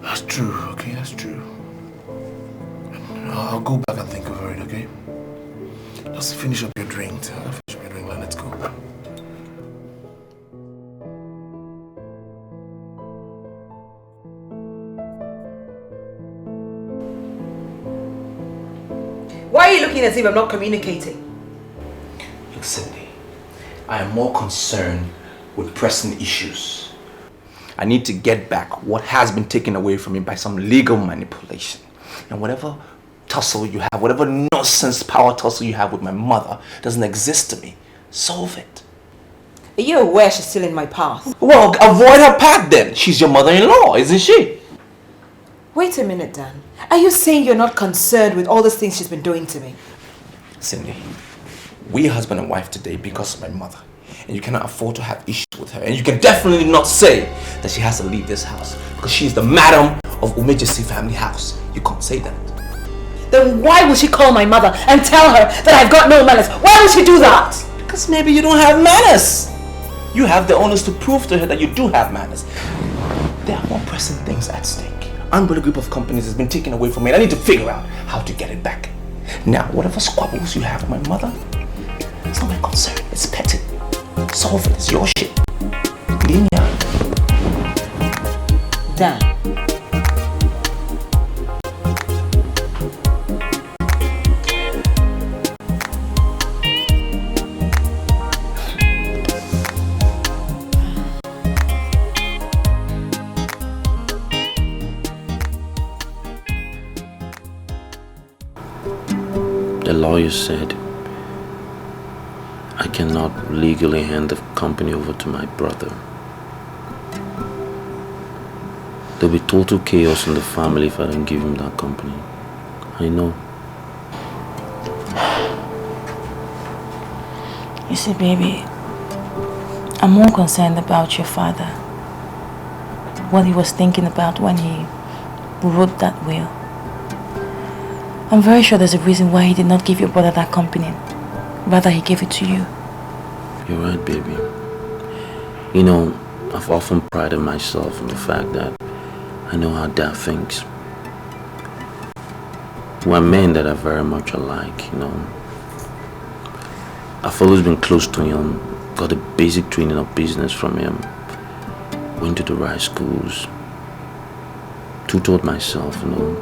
Speaker 12: That's true, okay, that's true. I'll go back and think over it, okay? Just finish up your drink. Finish up your drink, let's go.
Speaker 5: Why are you looking as if I'm not communicating?
Speaker 10: Look, Cindy, I am more concerned with pressing issues. I need to get back what has been taken away from me by some legal manipulation. And whatever tussle you have, whatever nonsense power tussle you have with my mother doesn't exist to me. Solve it.
Speaker 5: Are you aware she's still in my path?
Speaker 10: Well, avoid her path then. She's your mother-in-law, isn't she?
Speaker 5: Wait a minute, Dan. Are you saying you're not concerned with all those things she's been doing to me?
Speaker 10: Cindy, we are husband and wife today because of my mother.
Speaker 2: and you cannot afford to have issues with her. And you can definitely not say that she has to leave this house because she is the madam of Umejesi family house. You can't say that.
Speaker 5: Then why would she call my mother and tell her that I've got no manners? Why would she do that?
Speaker 2: Because maybe you don't have manners. You have the onus to prove to her that you do have manners. There are more pressing things at stake. Umbrella Group of companies has been taken away from me and I need to figure out how to get it back. Now, whatever squabbles you have with my mother, it's not my concern. It's petty. Solve it. It's your shit. Linear.
Speaker 7: Damn.
Speaker 11: The lawyer said I cannot legally hand the company over to my brother. There'll be total chaos in the family if I don't give him that company. I know.
Speaker 7: You see, baby, I'm more concerned about your father. What he was thinking about when he wrote that will. I'm very sure there's a reason why he did not give your brother that company. Rather, he gave it to you.
Speaker 11: You're right, baby. You know, I've often prided myself on the fact that I know how Dad thinks. We're men that are very much alike, you know. I've always been close to him, got a basic training of business from him, went to the right schools, tutored myself, you know.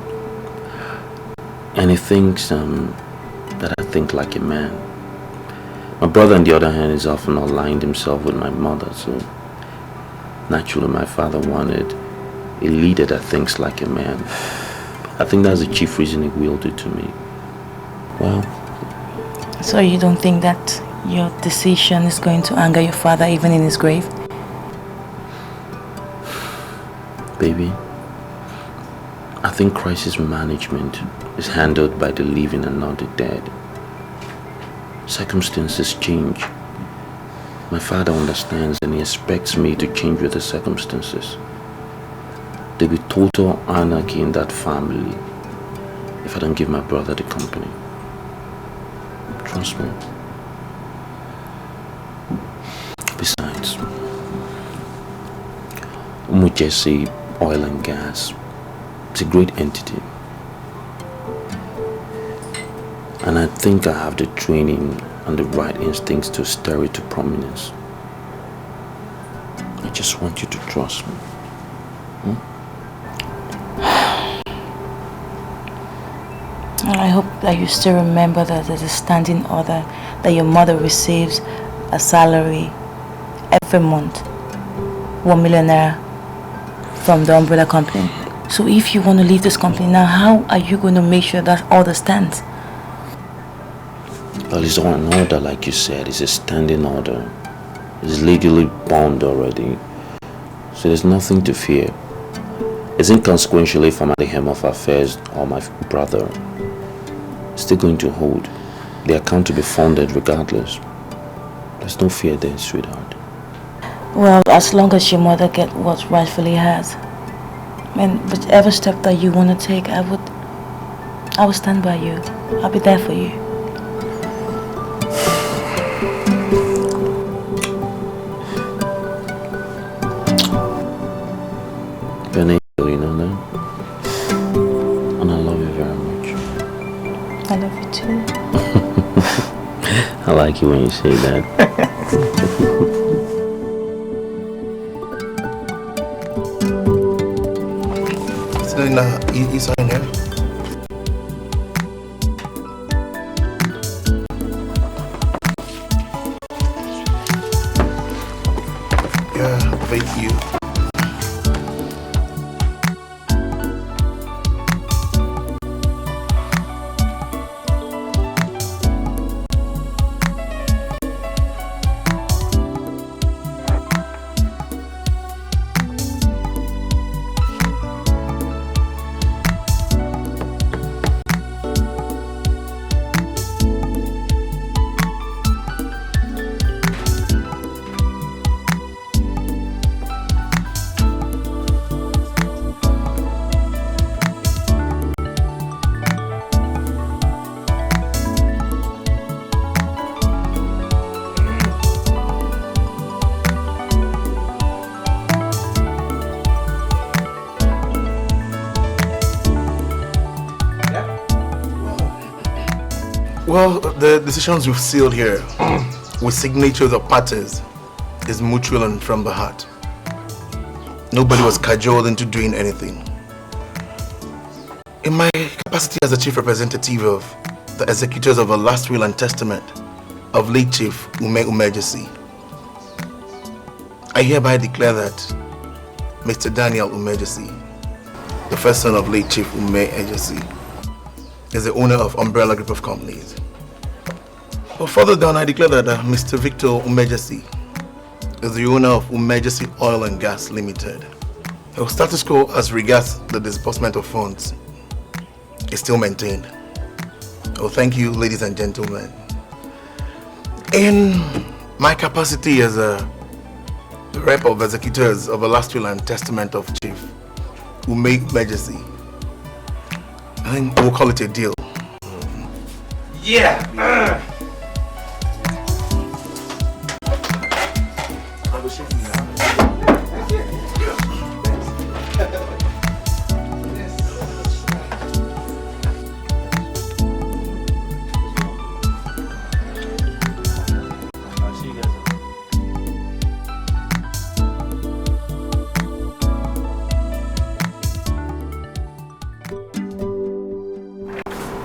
Speaker 11: And he thinks that I think like a man. My brother, on the other hand, is often aligned himself with my mother, so naturally my father wanted a leader that thinks like a man. I think that's the chief reason he willed it to me. Well.
Speaker 7: So you don't think that your decision is going to anger your father even in his grave?
Speaker 11: Baby, I think crisis management is handled by the living and not the dead. Circumstances change. My father understands and he expects me to change with the circumstances. There'll be total anarchy in that family if I don't give my brother the company. Trust me. Besides, Umejesi Oil and Gas, it's a great entity. And I think I have the training and the right instincts to stir it to prominence. I just want you to trust me.
Speaker 7: I hope that you still remember that there's a standing order that your mother receives a salary every month, 1 million naira from the umbrella company. So if you want to leave this company now, how are you going to make sure that order stands?
Speaker 11: Well, it's an order, like you said. It's a standing order. It's legally bound already. So there's nothing to fear. It's inconsequential if I'm at the helm of affairs or my brother. It's still going to hold. The account to be funded regardless. There's no fear there, sweetheart.
Speaker 7: Well, as long as your mother gets what rightfully has. And whichever step that you want to take, I will stand by you. I'll be there for you.
Speaker 11: You're an angel, you know that? And I love you very much.
Speaker 7: I love you too.
Speaker 11: I like you when you say that.
Speaker 12: Is in here? Yeah, thank you. Well, the decisions we've sealed here with signatures of parties is mutual and from the heart. Nobody was cajoled into doing anything. In my capacity as the chief representative of the executors of a last will and testament of late Chief Umejesi, I hereby declare that Mr. Daniel Umejesi, the first son of late Chief Umejesi, is the owner of Umbrella Group of Companies. But further down, I declare that Mr. Victor Umejesi is the owner of Umejesi Oil and Gas Limited. The status quo as regards the disbursement of funds is still maintained. Oh, thank you, ladies and gentlemen. In my capacity as a rep of executors of a last will and testament of Chief Umejesi, I think we'll call it a deal.
Speaker 2: Yeah!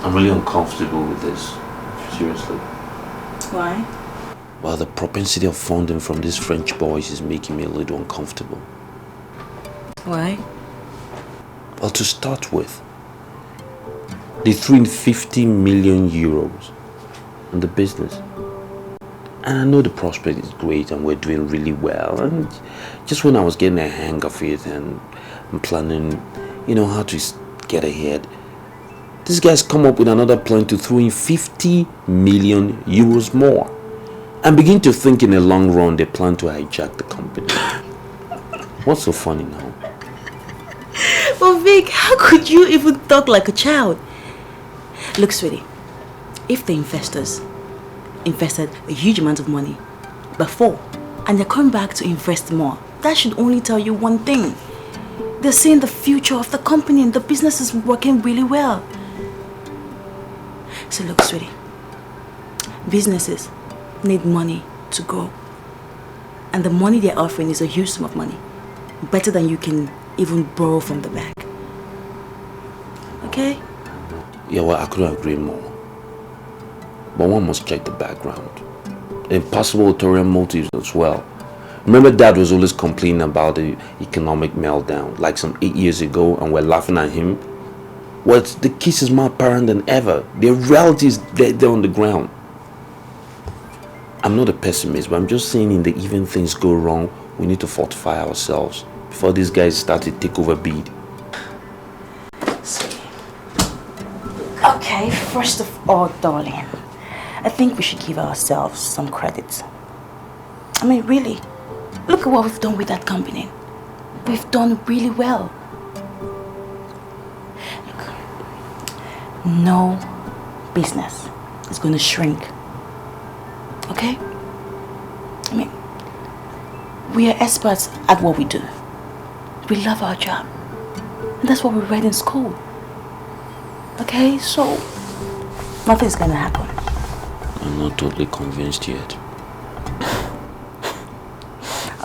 Speaker 11: I'm really uncomfortable with this. Seriously.
Speaker 7: Why?
Speaker 11: Well, the propensity of funding from these French boys is making me a little uncomfortable.
Speaker 7: Why?
Speaker 11: Well, to start with, they threw in 50 million euros in the business. And I know the prospect is great and we're doing really well. And just when I was getting a hang of it and I'm planning, how to get ahead, these guys come up with another plan to throw in 50 million euros more. And begin to think in the long run they plan to hijack the company. What's so funny now?
Speaker 7: Well, Vic, how could you even talk like a child? Look, sweetie, if the investors invested a huge amount of money before and they're coming back to invest more, that should only tell you one thing. They're seeing the future of the company and the business is working really well. So look, sweetie, businesses need money to grow. And the money they're offering is a huge sum of money. Better than you can even borrow from the bank. Okay?
Speaker 11: Yeah, well, I couldn't agree more. But one must check the background. And possible ulterior motives as well. Remember, Dad was always complaining about the economic meltdown, like some 8 years ago, and we're laughing at him. Well, the case is more apparent than ever. The reality is there on the ground. I'm not a pessimist, but I'm just saying in the event things go wrong, we need to fortify ourselves before these guys start to take over bid.
Speaker 7: Okay, first of all, darling, I think we should give ourselves some credit. I mean, really, look at what we've done with that company. We've done really well. Look, no business is going to shrink. Okay? I mean, we are experts at what we do. We love our job. And that's what we read in school. Okay, so nothing's gonna happen.
Speaker 11: I'm not totally convinced yet.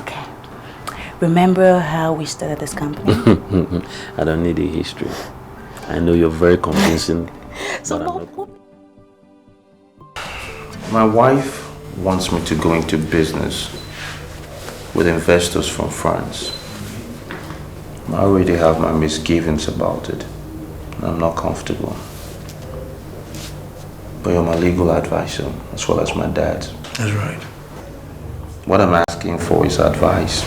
Speaker 7: Okay. Remember how we started this company?
Speaker 11: I don't need a history. I know you're very convincing.
Speaker 7: So
Speaker 11: my wife wants me to go into business with investors from France. I already have my misgivings about it. I'm not comfortable. But you're my legal advisor, as well as my dad.
Speaker 12: That's right.
Speaker 11: What I'm asking for is advice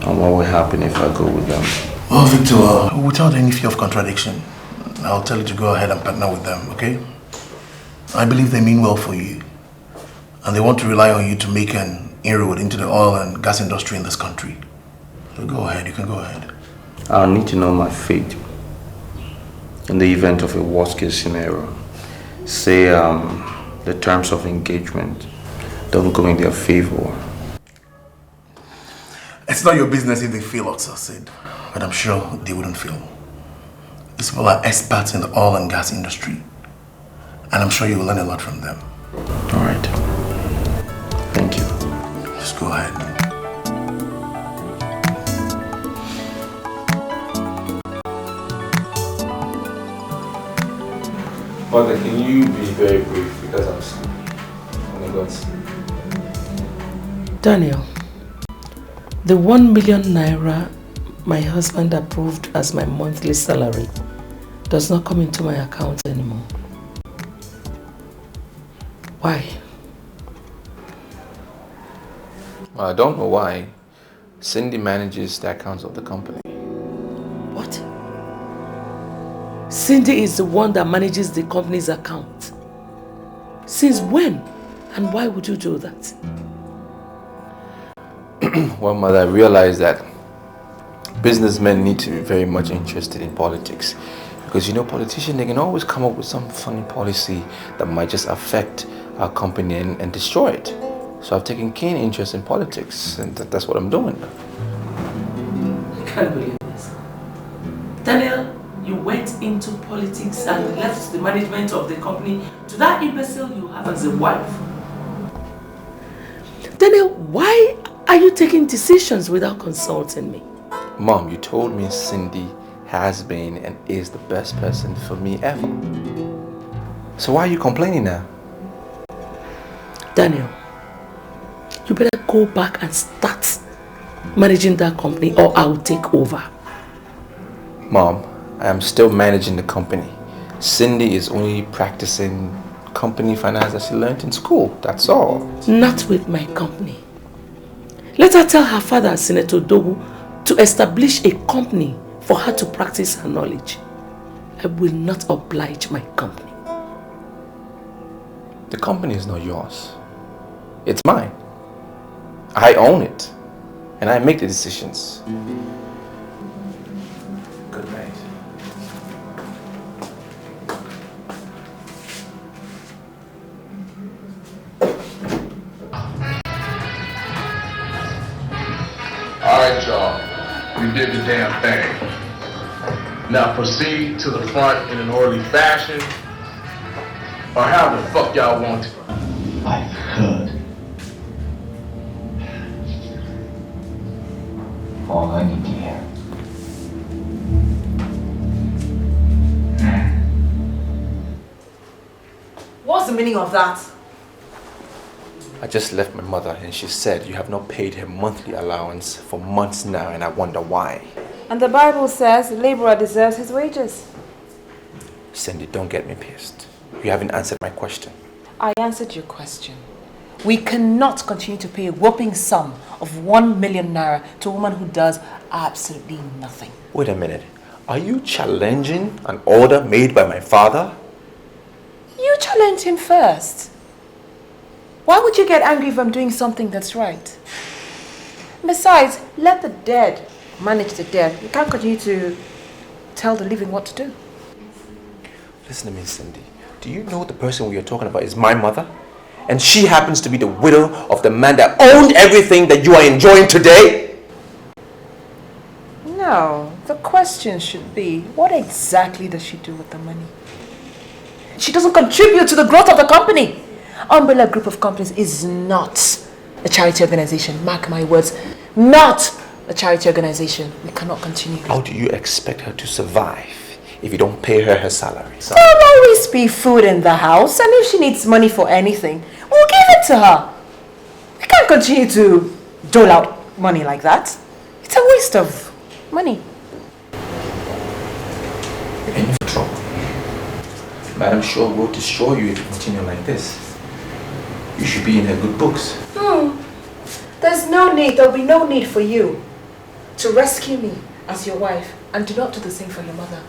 Speaker 11: on what will happen if I go with them.
Speaker 12: Well, Victor, without any fear of contradiction, I'll tell you to go ahead and partner with them, okay? I believe they mean well for you. And they want to rely on you to make an inroad into the oil and gas industry in this country. So go ahead, you can go ahead.
Speaker 11: I'll need to know my fate. In the event of a worst case scenario, say the terms of engagement don't go in their favor.
Speaker 12: It's not your business if they fail or succeed, but I'm sure they wouldn't fail. These people are experts in the oil and gas industry. And I'm sure you will learn a lot from them.
Speaker 11: All right. Thank you.
Speaker 12: Just go ahead.
Speaker 6: Mother, can you be very brief because I'm sorry.
Speaker 4: Daniel, the 1 million naira my husband approved as my monthly salary does not come into my account anymore. Why?
Speaker 6: Well, I don't know why. Cindy manages the accounts of the company.
Speaker 4: What? Cindy is the one that manages the company's account. Since when? And why would you do that?
Speaker 6: Well, Mother, I realize that businessmen need to be very much interested in politics. Because, you know, politicians, they can always come up with some funny policy that might just affect our company and destroy it. So I've taken keen interest in politics, and that's what I'm doing.
Speaker 4: I can't believe this. Daniel, you went into politics and left the management of the company to that imbecile you have as a wife. Daniel, why are you taking decisions without consulting me?
Speaker 6: Mom, you told me Cindy has been and is the best person for me ever. So why are you complaining now?
Speaker 4: Daniel, you better go back and start managing that company or I'll take over.
Speaker 6: Mom, I am still managing the company. Cindy is only practicing company finance that she learned in school, that's all.
Speaker 4: Not with my company. Let her tell her father, Senator Dogu, to establish a company for her to practice her knowledge. I will not oblige my company.
Speaker 6: The company is not yours. It's mine. I own it. And I make the decisions. Good night.
Speaker 15: Alright, y'all. We did the damn thing. Now proceed to the front in an orderly fashion. Or how the fuck y'all want it.
Speaker 10: I've heard. All I need to hear.
Speaker 7: What's the meaning of that?
Speaker 6: I just left my mother and she said you have not paid her monthly allowance for months now and I wonder why.
Speaker 5: And the Bible says the laborer deserves his wages.
Speaker 6: Cindy, don't get me pissed. You haven't answered my question.
Speaker 5: I answered your question. We cannot continue to pay a whopping sum of 1 million naira to a woman who does absolutely nothing.
Speaker 6: Wait a minute. Are you challenging an order made by my father?
Speaker 5: You challenge him first. Why would you get angry if I'm doing something that's right? Besides, let the dead manage the dead. You can't continue to tell the living what to do.
Speaker 6: Listen to me, Cindy. Do you know the person we are talking about is my mother? And she happens to be the widow of the man that owned everything that you are enjoying today?
Speaker 5: No, the question should be, what exactly does she do with the money? She doesn't contribute to the growth of the company. Umbrella Group of Companies is not a charity organization. Mark my words, not a charity organization. We cannot continue.
Speaker 6: How do you expect her to survive if you don't pay her salary?
Speaker 5: There'll always be food in the house, and if she needs money for anything, we'll give it to her. We can't continue to dole out money like that. It's a waste of money.
Speaker 6: You're in for trouble. Madam Shaw will destroy you if you continue like this. You should be in her good books.
Speaker 5: There's no need, there'll be no need for you to rescue me as your wife, and do not do the same for your mother.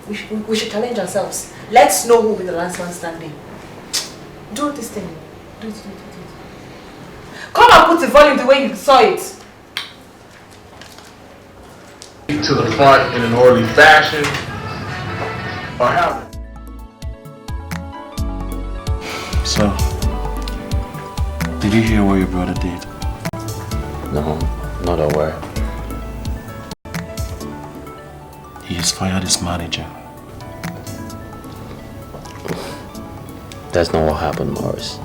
Speaker 5: We should challenge ourselves. Let's know who will be the last man standing. Do this thing. Do it. Come and put the volume the way you saw it.
Speaker 15: To the front in an orderly fashion. Or how?
Speaker 10: So, did you hear what your brother did?
Speaker 6: No, not aware.
Speaker 10: He has fired his manager.
Speaker 6: That's not what happened, Morris.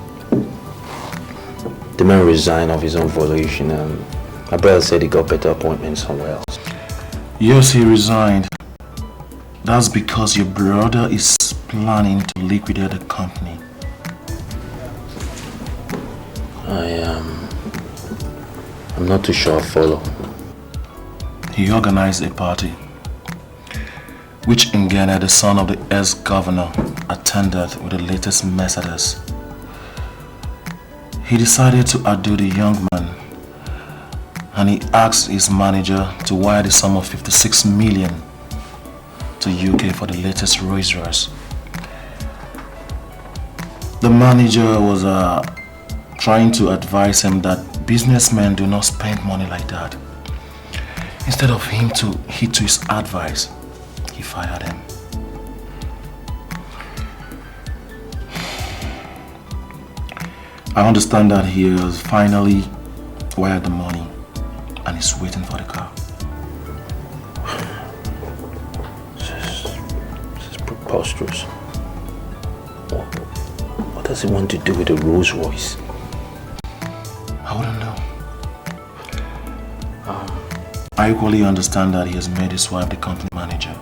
Speaker 6: The man resigned of his own volition and my brother said he got better appointment somewhere else.
Speaker 10: Yes, he resigned. That's because your brother is planning to liquidate the company.
Speaker 6: I'm not too sure I follow.
Speaker 10: He organized a party, which Ngene, the son of the ex-governor, attended with the latest Mercedes. He decided to outdo the young man, and he asked his manager to wire the sum of 56 million to UK for the latest Rolls Royce. The manager was trying to advise him that businessmen do not spend money like that. Instead of him to heed to his advice, he fired him. I understand that he has finally wired the money and is waiting for the car.
Speaker 6: This is preposterous. What does he want to do with a Rolls Royce?
Speaker 10: I wouldn't know. I equally understand that he has made his wife the company manager.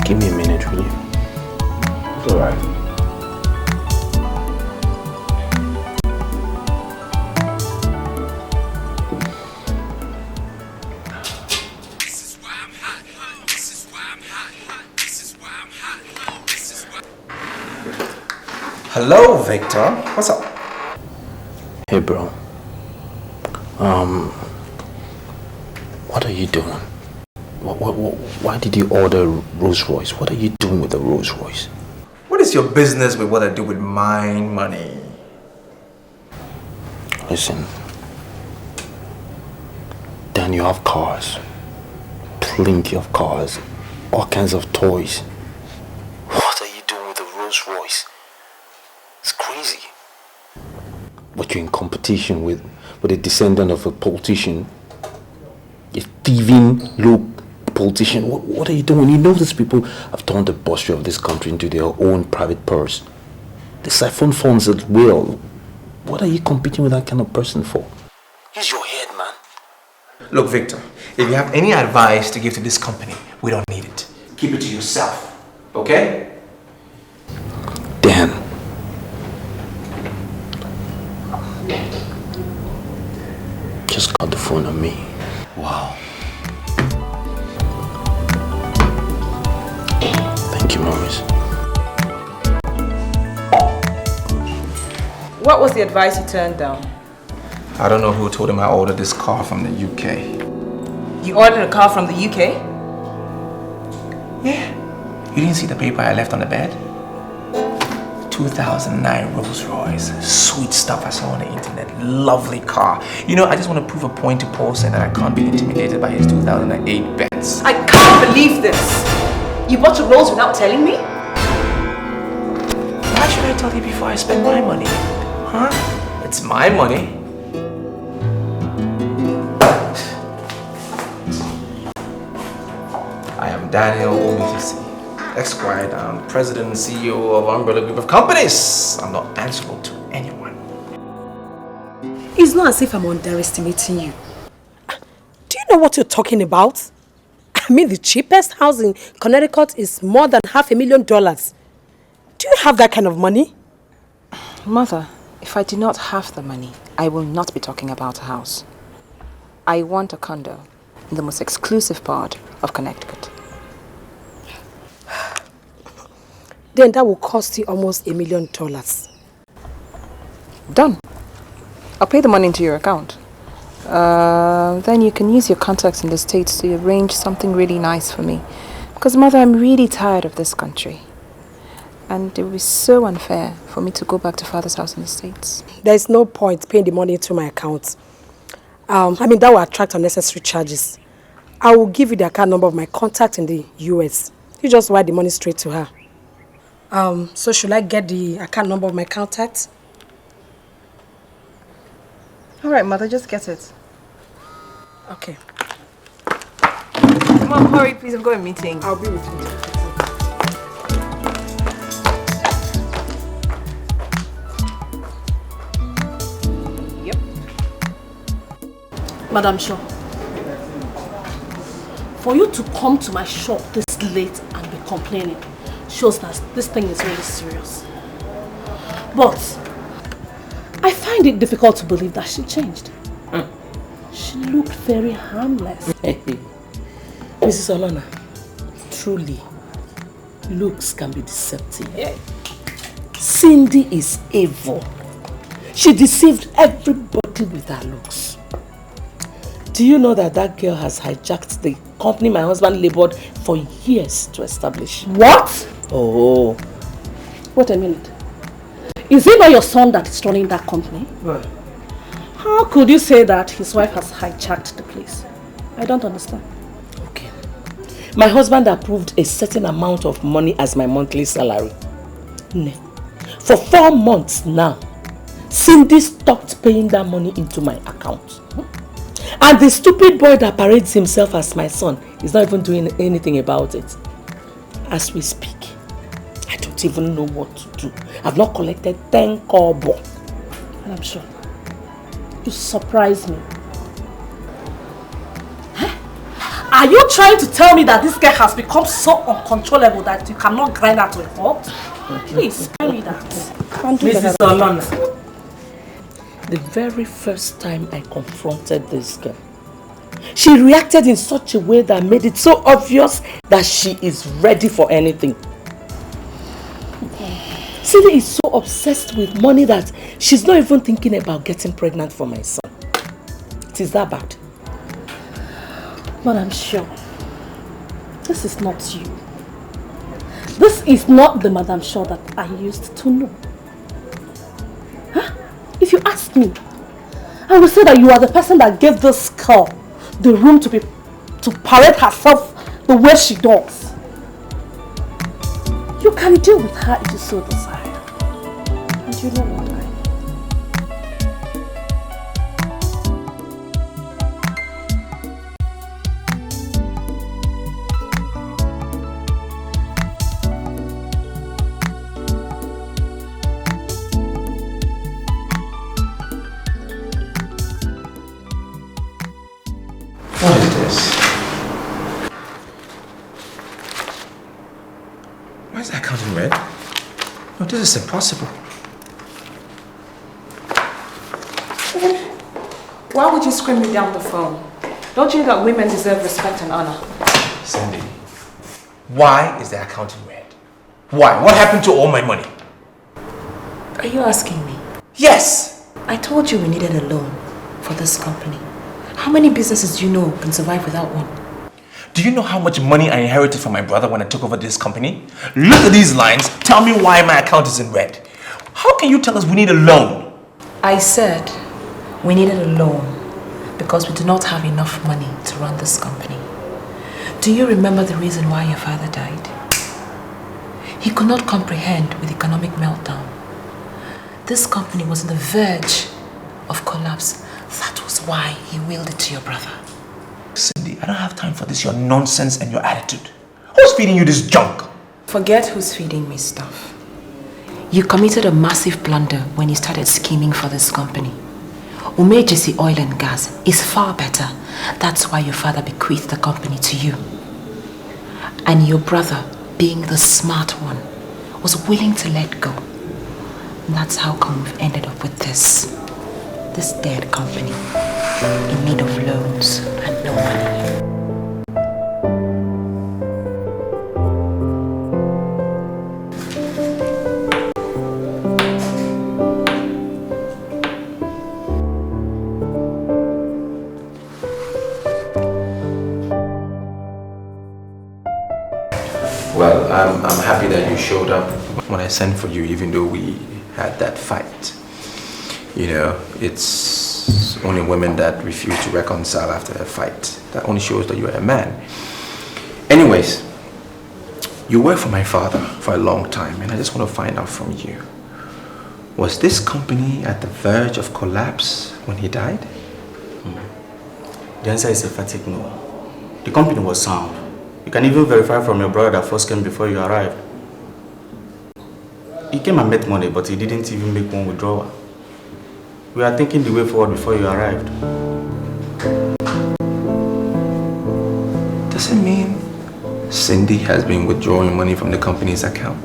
Speaker 6: Give me a minute, will you?
Speaker 10: It's alright.
Speaker 2: Hello, Victor. What's up?
Speaker 6: Hey, bro. What are you doing? Why did you order Rolls Royce? What are you doing with the Rolls Royce?
Speaker 2: What is your business with what I do with my money?
Speaker 6: Listen, Dan, you have cars. Plenty of cars. All kinds of toys. What are you doing with the Rolls Royce? It's crazy. But you're in competition with a descendant of a politician. A thieving low politician. What are you doing? You know these people have turned the bursary of this country into their own private purse. They siphon funds at will. What are you competing with that kind of person for? Use your head, man.
Speaker 2: Look, Victor, if you have any advice to give to this company, we don't need it. Keep it to yourself, okay?
Speaker 6: Dan. Just got the phone on me.
Speaker 10: Wow.
Speaker 6: Thank you, Morris.
Speaker 5: What was the advice you turned down?
Speaker 2: I don't know who told him I ordered this car from the UK.
Speaker 5: You ordered a car from the UK?
Speaker 2: Yeah. You didn't see the paper I left on the bed? 2009 Rolls Royce. Sweet stuff I saw on the internet. Lovely car. You know, I just want to prove a point to Paul saying that I can't be intimidated by his 2008 Benz.
Speaker 5: I can't believe this! You bought a Rolls without telling me?
Speaker 2: Why should I tell you before I spend my money? Huh? It's my money. I am Daniel Umejesi, Esquire, I'm President and CEO of Umbrella Group of Companies. I'm not answerable to anyone.
Speaker 13: It's not as if I'm underestimating you. Do you know what you're talking about? I mean, the cheapest house in Connecticut is more than $500,000. Do you have that kind of money?
Speaker 5: Mother, if I do not have the money, I will not be talking about a house. I want a condo in the most exclusive part of Connecticut.
Speaker 13: Then that will cost you almost $1 million.
Speaker 5: Done. I'll pay the money into your account. Then you can use your contacts in the States to arrange something really nice for me. Because, Mother, I'm really tired of this country. And it would be so unfair for me to go back to father's house in the States.
Speaker 13: There's no point paying the money into my account. That will attract unnecessary charges. I will give you the account number of my contact in the US. You just wire the money straight to her. So should I get the account number of my contact?
Speaker 5: All right, mother, just get it.
Speaker 13: Okay.
Speaker 5: Mom, hurry, please. I've got a meeting.
Speaker 13: I'll be with you.
Speaker 5: Yep.
Speaker 16: Madam Shaw, for you to come to my shop this late and be complaining shows that this thing is really serious. But I find it difficult to believe that she changed. She looked very harmless.
Speaker 4: Mrs. Olona, truly, looks can be deceptive. Cindy is evil. She deceived everybody with her looks. Do you know that that girl has hijacked the company my husband labored for years to establish?
Speaker 16: What?
Speaker 4: Oh.
Speaker 16: Wait a minute. Is it not your son that is running that company?
Speaker 4: What?
Speaker 16: How could you say that his wife has hijacked the place? I don't understand.
Speaker 4: Okay. My husband approved a certain amount of money as my monthly salary. For 4 months now, Cindy stopped paying that money into my account. And the stupid boy that parades himself as my son is not even doing anything about it. As we speak, I don't even know what to do. I've not collected 10 kobo.
Speaker 16: And I'm sure you surprise me. Huh? Are you trying to tell me that this girl has become so uncontrollable that you cannot grind her to a halt? Please, spare me that.
Speaker 4: Mrs. Olona, the very first time I confronted this girl, she reacted in such a way that made it so obvious that she is ready for anything. Cindy is so obsessed with money that she's not even thinking about getting pregnant for my son. It is that bad.
Speaker 16: But I'm sure this is not you. This is not the Madam Shaw that I used to know. Huh? If you ask me, I will say that you are the person that gave this girl the room to parade herself the way she does. You can deal with her if you so desire. And you know what
Speaker 10: What is this? Why is that account in red? No, this is impossible.
Speaker 5: Why would you scream me down the phone? Don't you know that women deserve respect and honor?
Speaker 10: Cindy, why is the account in red? Why? What happened to all my money?
Speaker 7: Are you asking me?
Speaker 10: Yes!
Speaker 7: I told you we needed a loan for this company. How many businesses do you know can survive without one?
Speaker 10: Do you know how much money I inherited from my brother when I took over this company? Look at these lines. Tell me why my account is in red. How can you tell us we need a loan?
Speaker 7: I said we needed a loan because we do not have enough money to run this company. Do you remember the reason why your father died? He could not comprehend with economic meltdown. This company was on the verge of collapse. That was why he willed it to your brother.
Speaker 10: Cindy, I don't have time for this, your nonsense and your attitude. Who's feeding you this junk?
Speaker 7: Forget who's feeding me stuff. You committed a massive blunder when you started scheming for this company. Umejesi Oil and Gas is far better. That's why your father bequeathed the company to you. And your brother, being the smart one, was willing to let go. And that's how come we've ended up with this dead company in need of loans and no money.
Speaker 10: Well, I'm happy that you showed up when I sent for you, even though we had that fight. You know, it's only women that refuse to reconcile after a fight. That only shows that you're a man. Anyways, you worked for my father for a long time, and I just want to find out from you. Was this company at the verge of collapse when he died?
Speaker 17: The answer is emphatic no. The company was sound. You can even verify from your brother that first came before you arrived. He came and met money, but he didn't even make one withdrawal. We are thinking the way forward before you arrived.
Speaker 10: Does it mean Cindy has been withdrawing money from the company's account?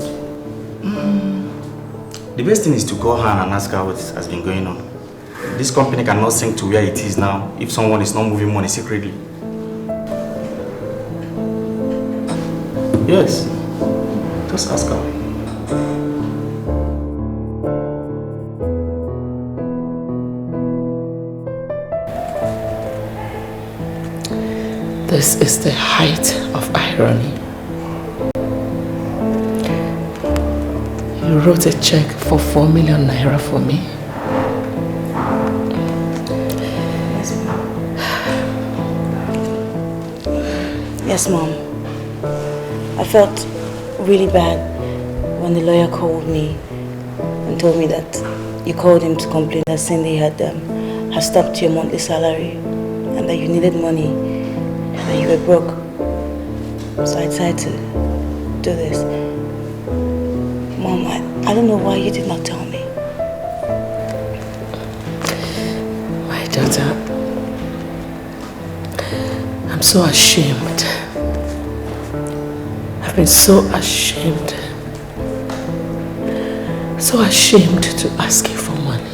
Speaker 17: The best thing is to call her and ask her what has been going on. This company cannot sink to where it is now if someone is not moving money secretly. Yes, just ask her.
Speaker 4: This is the height of irony. You wrote a check for 4 million naira for me.
Speaker 7: Yes, Mom. I felt really bad when the lawyer called me and told me that you called him to complain that Cindy had stopped your monthly salary and that you needed money and that you were broke. So I decided to do this. Mom, I don't know why you did not tell me.
Speaker 4: My daughter, I'm so ashamed. I've been so ashamed. So ashamed to ask you for money.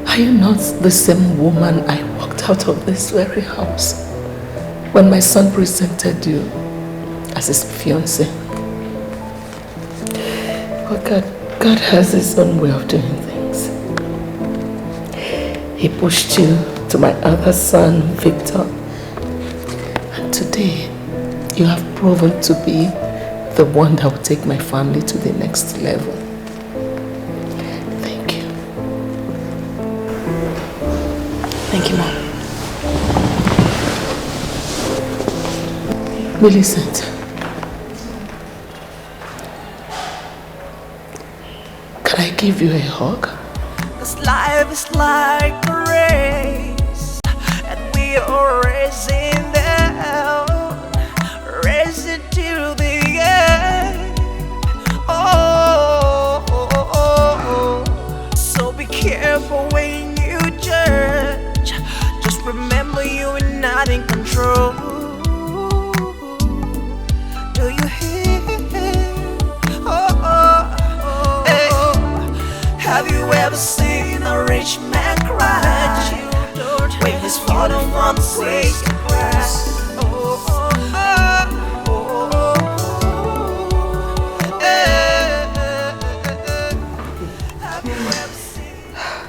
Speaker 4: Are you not the same woman I walked out of this very house when my son presented you as his fiancé? But God has his own way of doing things. He pushed you to my other son, Victor. And today, you have proven to be the one that will take my family to the next level. Thank you.
Speaker 7: Thank you, Mom.
Speaker 4: Millicent. Can I give you a hug?
Speaker 9: This life is like a race, and we are racing down, racing to the end. Oh, so be careful when you judge. Just remember you are not in control. Do you hear? Have you ever seen a rich man cry when he's falling from the waste of grass?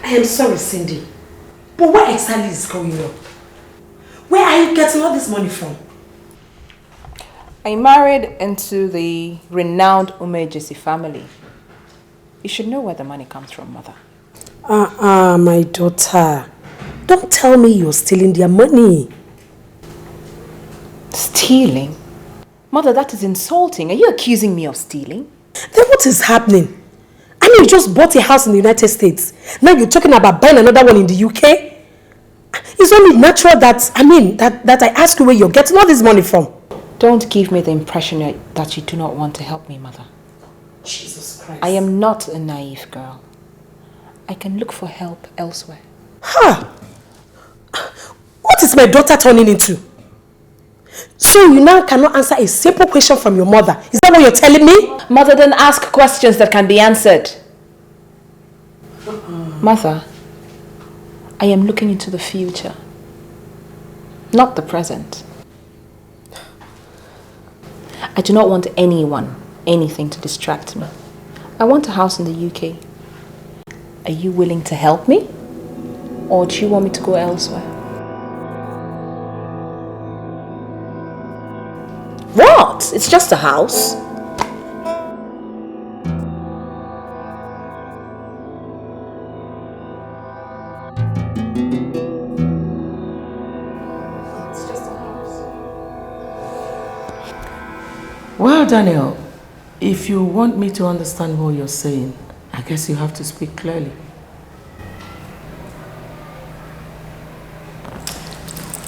Speaker 13: I am sorry, Cindy, but what exactly is going on? Where are you getting all this money from?
Speaker 5: I married into the renowned Umejesi family. You should know where the money comes from, Mother.
Speaker 13: My daughter. Don't tell me you're stealing their money.
Speaker 5: Stealing? Mother, that is insulting. Are you accusing me of stealing?
Speaker 13: Then what is happening? I mean, you just bought a house in the United States. Now you're talking about buying another one in the UK? It's only natural that I ask you where you're getting all this money from.
Speaker 5: Don't give me the impression that you do not want to help me, Mother.
Speaker 13: Jesus Christ.
Speaker 5: I am not a naive girl. I can look for help elsewhere.
Speaker 13: Huh? What is my daughter turning into? So you now cannot answer a simple question from your mother. Is that what you're telling me?
Speaker 5: Mother, then ask questions that can be answered. Mother, I am looking into the future, not the present. I do not want anything to distract me. I want a house in the UK. Are you willing to help me? Or do you want me to go elsewhere?
Speaker 13: What?
Speaker 5: not. It's just a house.
Speaker 4: Well, Daniel, if you want me to understand what you're saying, I guess you have to speak clearly.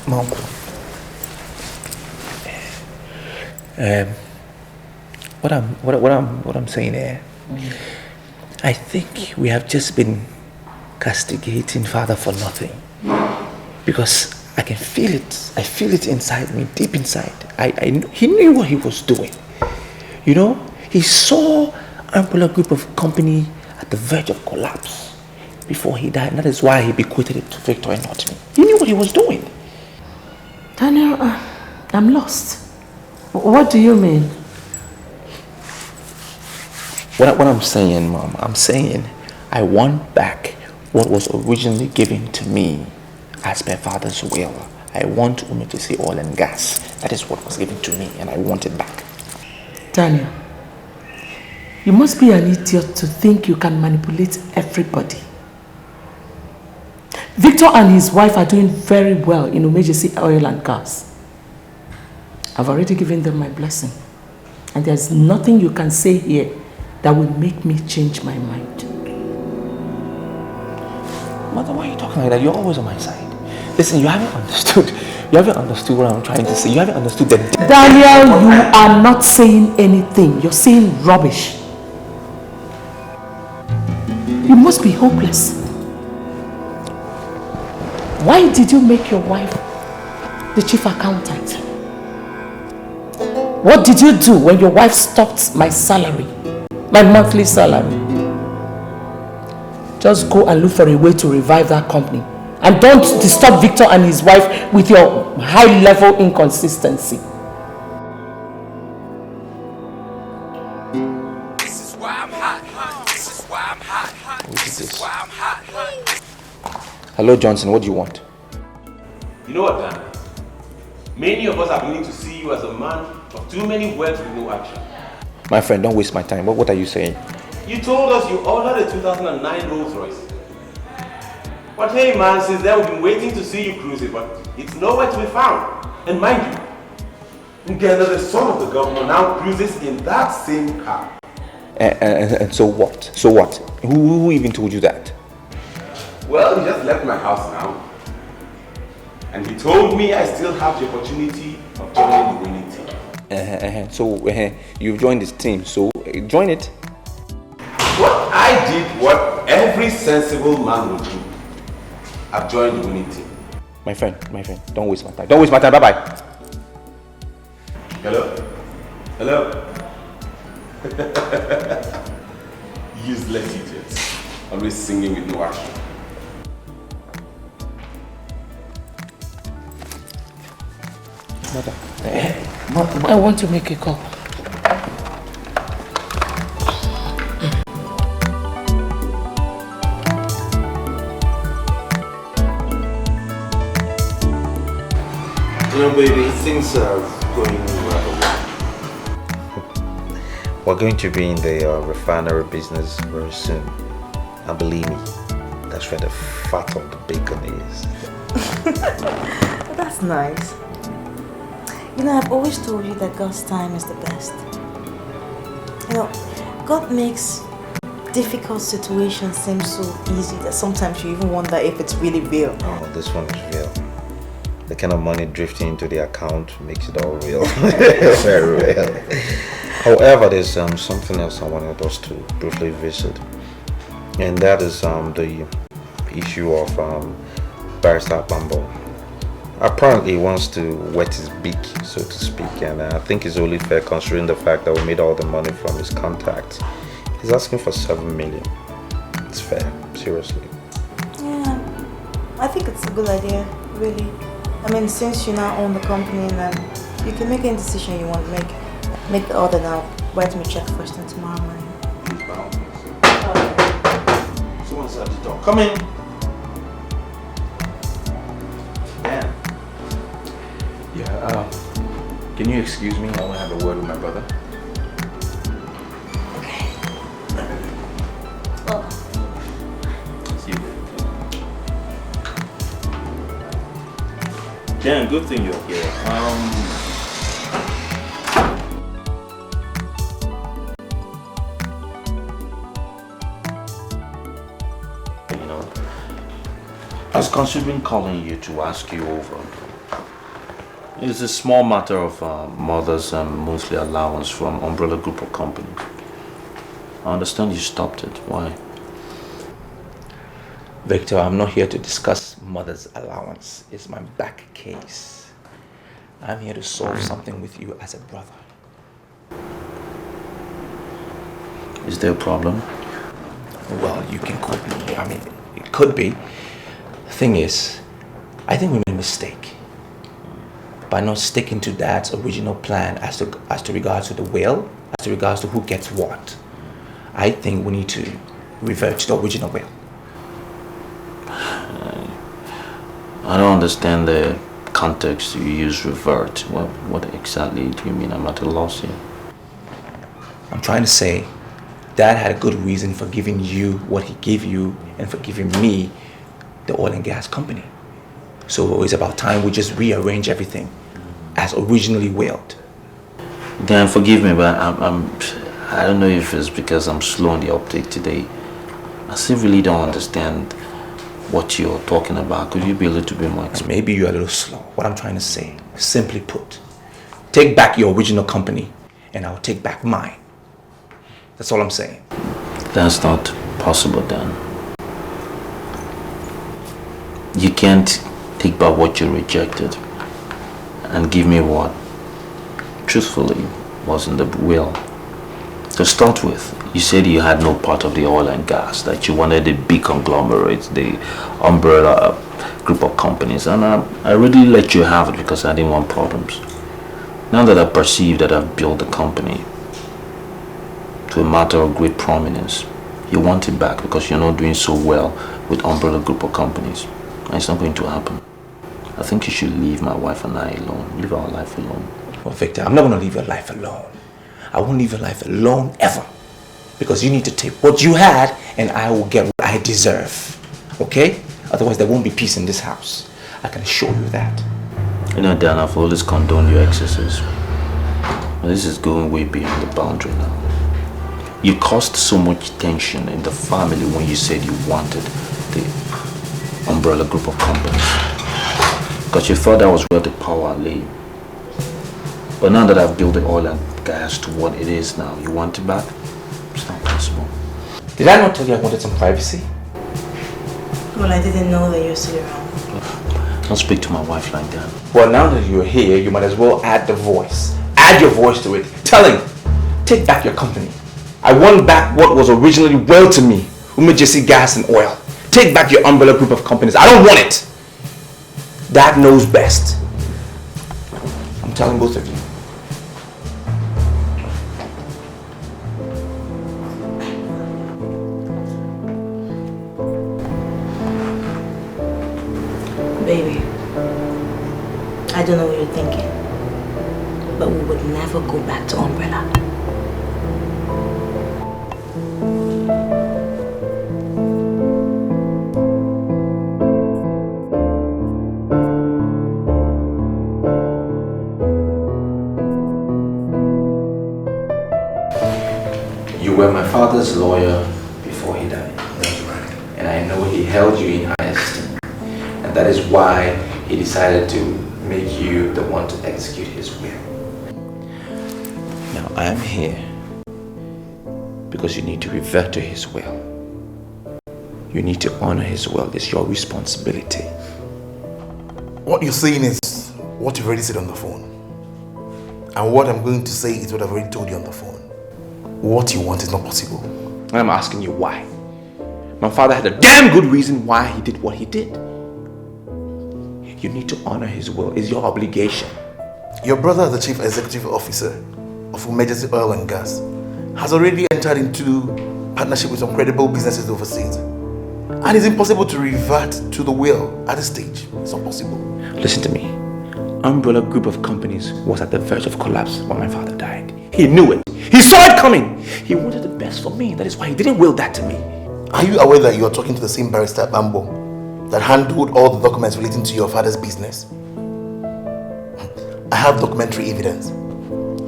Speaker 10: Mom, what I'm saying here, I think we have just been castigating Father for nothing, because I can feel it. I feel it inside me, deep inside. He knew what he was doing. You know, he saw Ampulla Group of company at the verge of collapse before he died. And that is why he bequeathed it to Victor and not me. He knew what he was doing.
Speaker 4: Daniel, I'm lost. What do you mean?
Speaker 10: What I'm saying, Mom, I'm saying I want back what was originally given to me as per Father's will. I want Umejesi oil and gas. That is what was given to me, and I want it back.
Speaker 4: Daniel, you must be an idiot to think you can manipulate everybody. Victor and his wife are doing very well in Umejesi oil and gas. I've already given them my blessing. And there's nothing you can say here that will make me change my mind.
Speaker 10: Mother, why are you talking like that? You're always on my side. Listen, you haven't understood. You haven't understood what I'm trying to say. You haven't understood the...
Speaker 4: Daniel, you are not saying anything. You're saying rubbish. You must be hopeless. Why did you make your wife the chief accountant? What did you do when your wife stopped my salary, my monthly salary? Just go and look for a way to revive that company. And don't disturb Victor and his wife with your high-level inconsistency.
Speaker 2: This is why I'm hot. This is why I'm hot. This is why I'm hot.
Speaker 10: Hello, Johnson, what do you want?
Speaker 18: You know what, Dan? Many of us are beginning to see you as a man of too many words with no action.
Speaker 10: My friend, don't waste my time. What are you saying?
Speaker 18: You told us you ordered a 2009 Rolls Royce. But hey man, since then we've been waiting to see you cruise it, but it's nowhere to be found. And mind you, Ngenda, the son of the governor, now cruises in that same car.
Speaker 10: And so what? So what? Who even told you that?
Speaker 18: Well, he just left my house now. And he told me I still have the opportunity of joining the winning team.
Speaker 10: So you've joined this team, so join it.
Speaker 18: What I did, what every sensible man would do. I've joined the winning team.
Speaker 10: My friend, don't waste my time. Don't waste my time, bye-bye.
Speaker 18: Hello? Hello? Useless idiots. Always singing with no action.
Speaker 4: Mother, I want to make a call.
Speaker 6: You know, baby, things are going rather well. We're going to be in the refinery business very soon. And believe me, that's where the fat of the bacon is.
Speaker 7: That's nice. You know, I've always told you that God's time is the best. You know, God makes difficult situations seem so easy that sometimes you even wonder if it's really real.
Speaker 6: Oh, this one is real. The kind of money drifting into the account makes it all real. Very real. However, there's something else I wanted us to briefly visit. And that is the issue of Barrister Bambo. Apparently he wants to wet his beak, so to speak, and I think it's only fair considering the fact that we made all the money from his contacts. He's asking for 7 million. It's fair, seriously.
Speaker 7: Yeah, I think it's a good idea, really. I mean, since you now own the company, and you can make any decision you want to make. Make the order now. Write me a check first and tomorrow morning.
Speaker 18: Someone's at the door. Come in.
Speaker 10: Yeah, Can you excuse me? I want to have a word with my brother.
Speaker 7: Okay. Well.
Speaker 10: See you.
Speaker 11: Dan, good thing you're here. I was considering calling you to ask you over. It's a small matter of mother's monthly allowance from umbrella group of companies. I understand you stopped it. Why?
Speaker 10: Victor, I'm not here to discuss mother's allowance. It's my back case. I'm here to solve something with you as a brother.
Speaker 11: Is there a problem?
Speaker 10: Well, you can quote me. I mean, it could be. The thing is, I think we made a mistake by not sticking to Dad's original plan as to regards to the will, as to regards to who gets what. I think we need to revert to the original will.
Speaker 11: I don't understand the context you use revert. What exactly do you mean? I'm at a loss here.
Speaker 10: I'm trying to say, Dad had a good reason for giving you what he gave you and for giving me the oil and gas company. So it's about time we just rearrange everything as originally willed.
Speaker 11: Dan, forgive me, but I don't know if it's because I'm slow on the uptake today. I still really don't understand what you're talking about. Could you be a little bit more explicit?
Speaker 10: Maybe you're a little slow. What I'm trying to say, simply put, take back your original company and I'll take back mine. That's all I'm saying.
Speaker 11: That's not possible, Dan. You can't take back what you rejected and give me what, truthfully, was in the will. To start with, you said you had no part of the oil and gas, that you wanted the big conglomerates, the umbrella group of companies, and I really let you have it because I didn't want problems. Now that I perceive that I've built the company to a matter of great prominence, you want it back because you're not doing so well with umbrella group of companies. And it's not going to happen. I think you should leave my wife and I alone. Leave our life alone.
Speaker 10: Well, Victor, I'm not going to leave your life alone. I won't leave your life alone ever. Because you need to take what you had and I will get what I deserve. Okay? Otherwise there won't be peace in this house. I can assure you that.
Speaker 11: You know, Dan, I've always condoned your excesses. But this is going way beyond the boundary now. You caused so much tension in the family when you said you wanted the umbrella group of companies. Because you thought that was where the power lay. But now that I've built the oil and gas to what it is now, you want it back? It's not possible.
Speaker 10: Did I not tell you I wanted some privacy?
Speaker 7: Well, I didn't know that you're still around.
Speaker 11: Don't speak to my wife like that.
Speaker 10: Well, now that you're here, you might as well add the voice. Add your voice to it. Tell him, take back your company. I want back what was originally well to me. Umejesi gas and oil. Take back your umbrella group of companies. I don't want it. Dad knows best. I'm telling both of you.
Speaker 7: Baby, I don't know what you're thinking, but we would never go back to umbrella.
Speaker 10: You were my father's lawyer before he died. That's right. And I know he held you in high esteem. And that is why he decided to make you the one to execute his will. Now I am here because you need to revert to his will. You need to honor his will. It's your responsibility.
Speaker 12: What you're saying is what you've already said on the phone. And what I'm going to say is what I've already told you on the phone. What you want is not possible.
Speaker 10: And I'm asking you why. My father had a damn good reason why he did what he did. You need to honor his will. It's your obligation.
Speaker 12: Your brother, the chief executive officer of Umejesi Oil and Gas, has already entered into partnership with some credible businesses overseas. And it's impossible to revert to the will at this stage. It's not possible.
Speaker 10: Listen to me. umbrella group of companies was at the verge of collapse when my father died. He knew it. He saw it coming. He wanted the best for me. That is why he didn't will that to me.
Speaker 12: Are you aware that you are talking to the same barrister, Bambo, that handled all the documents relating to your father's business? I have documentary evidence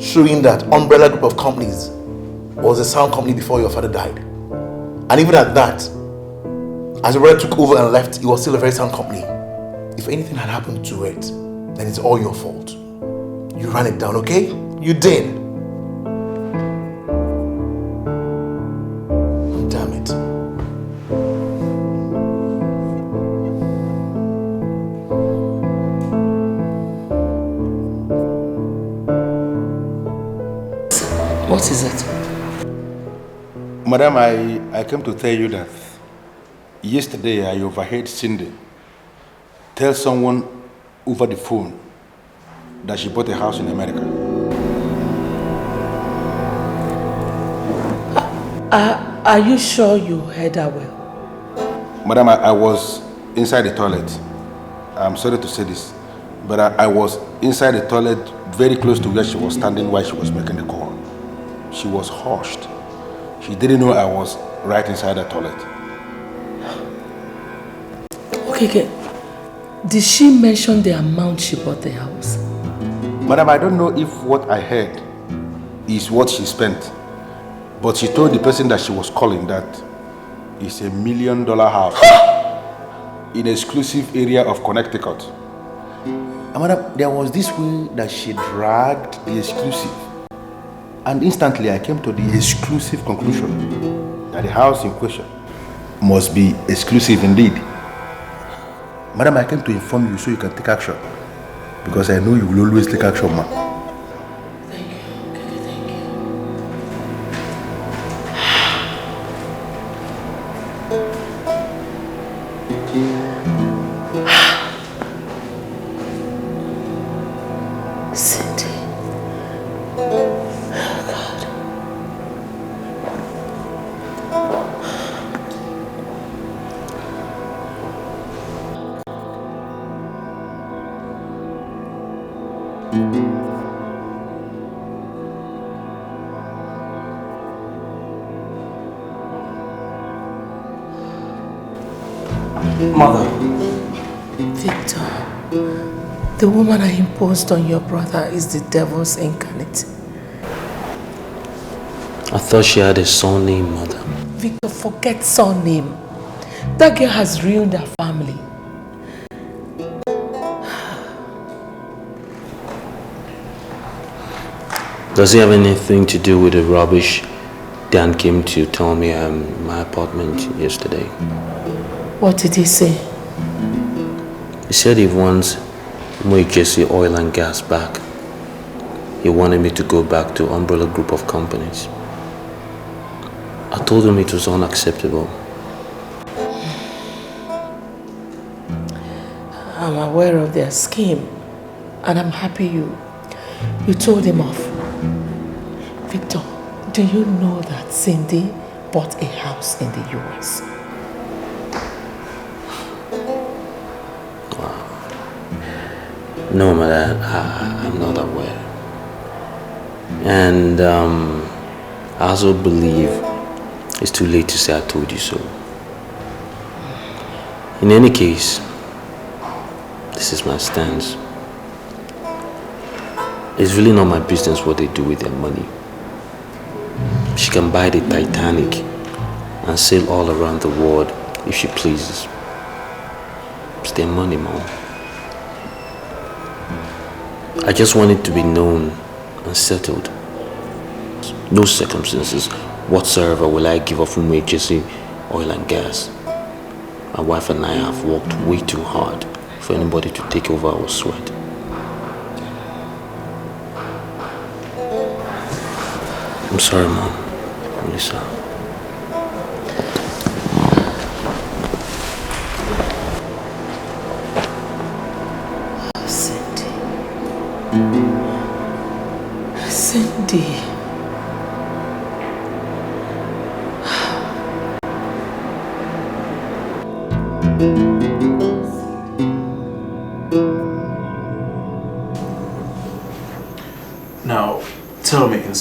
Speaker 12: showing that umbrella group of companies was a sound company before your father died. And even at that, as your brother took over and left, it was still a very sound company. If anything had happened to it, then it's all your fault. You ran it down, okay? You did. Damn it.
Speaker 4: What is it?
Speaker 3: Madam, I came to tell you that yesterday I overheard Cindy tell someone over the phone that she bought a house in America.
Speaker 4: Are you sure you heard her well?
Speaker 3: Madam, I was inside the toilet. I'm sorry to say this, but I was inside the toilet very close to where she was standing while she was making the call. She was hushed. She didn't know I was right inside the toilet.
Speaker 4: Okay. Did she mention the amount she bought the house?
Speaker 3: Madam, I don't know if what I heard is what she spent, but she told the person that she was calling that it's $1 million house in an exclusive area of Connecticut. And madam, there was this way that she dragged the exclusive, and instantly I came to the exclusive conclusion that the house in question must be exclusive indeed. Madam, I came to inform you so you can take action, because I know you will always take action, ma.
Speaker 4: Thank you. Okay, thank you. Cindy. Oh, God.
Speaker 10: Mother.
Speaker 4: Victor, the woman I imposed on your brother is the devil's incarnate.
Speaker 6: I thought she had a surname, Mother.
Speaker 4: Victor, forget surname. That girl has ruined her family.
Speaker 6: Does it have anything to do with the rubbish Dan came to tell me in my apartment yesterday?
Speaker 4: What did he say?
Speaker 6: He said he wants Umejesi oil and gas back. He wanted me to go back to umbrella group of companies. I told him it was unacceptable.
Speaker 4: I'm aware of their scheme, and I'm happy you told him off. Victor, do you know that Cindy bought a house in the US?
Speaker 6: Wow. No, Mother, I'm not aware. And I also believe it's too late to say I told you so. In any case, this is my stance. It's really not my business what they do with their money. She can buy the Titanic and sail all around the world if she pleases. It's their money, Mom. I just want it to be known and settled. No circumstances whatsoever will I give up Umejesi oil and gas. My wife and I have worked way too hard for anybody to take over our sweat. I'm sorry, Mom. Lisa.
Speaker 4: Cindy. Cindy.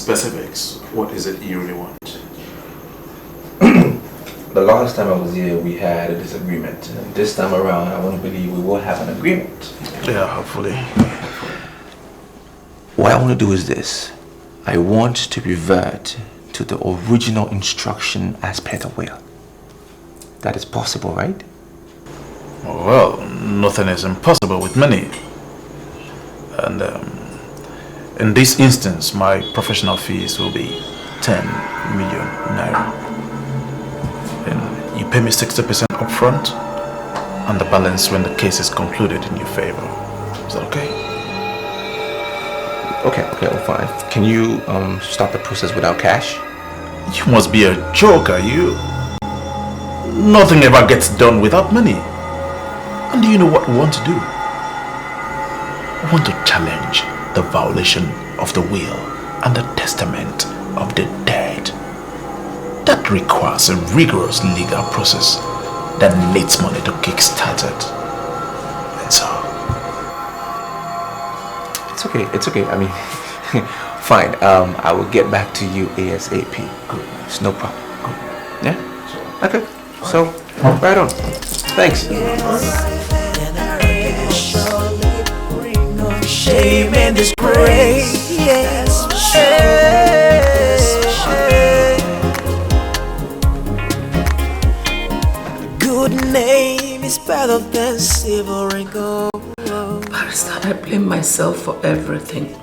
Speaker 14: specifics. What is it you really want?
Speaker 10: The last time I was here, we had a disagreement. And this time around, I want to believe we will have an agreement.
Speaker 14: Yeah, hopefully.
Speaker 10: What I want to do is this. I want to revert to the original instruction as per the will. That is possible, right?
Speaker 14: Well, nothing is impossible with many. And in this instance, my professional fees will be 10 million naira. And you pay me 60% upfront, and the balance when the case is concluded in your favor. Is that okay?
Speaker 10: Okay, fine. Can you start the process without cash?
Speaker 14: You must be a joker, you. Nothing ever gets done without money. And do you know what we want to do? We want to challenge the violation of the will and the testament of the dead. That requires a rigorous legal process that needs money to kickstart it. And so...
Speaker 10: It's okay. I mean, fine. I will get back to you ASAP. Good. It's no problem. Good. Yeah? Okay. So, right on. Thanks.
Speaker 9: Shame and disgrace. Yes, good name is better than silver and gold.
Speaker 4: Barrister, I blame myself for everything.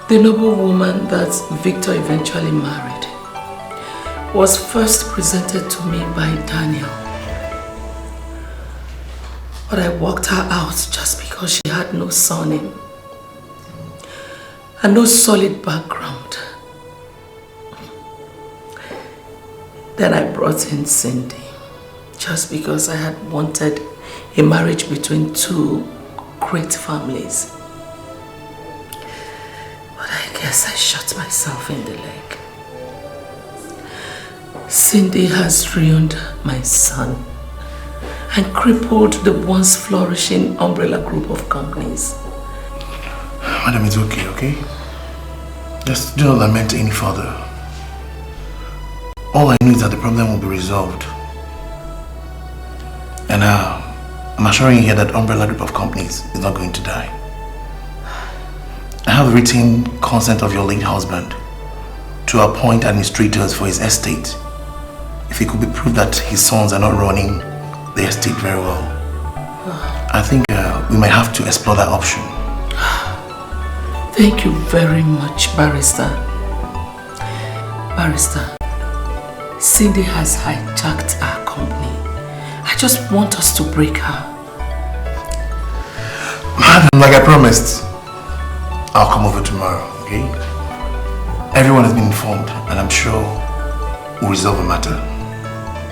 Speaker 4: The noble woman that Victor eventually married was first presented to me by Daniel. But I walked her out just because she had no surname and no solid background. Then I brought in Cindy just because I had wanted a marriage between two great families. But I guess I shot myself in the leg. Cindy has ruined my son and crippled the once flourishing umbrella group of companies.
Speaker 12: Madam, it's okay? Just do not lament any further. All I know is that the problem will be resolved. And I'm assuring you here that umbrella group of companies is not going to die. I have written consent of your late husband to appoint administrators for his estate if it could be proved that his sons are not running the estate very well. I think we might have to explore that option.
Speaker 4: Thank you very much, Barrister. Barrister, Cindy has hijacked our company. I just want us to break her.
Speaker 12: Madam, like I promised, I'll come over tomorrow, okay? Everyone has been informed and I'm sure we'll resolve the matter.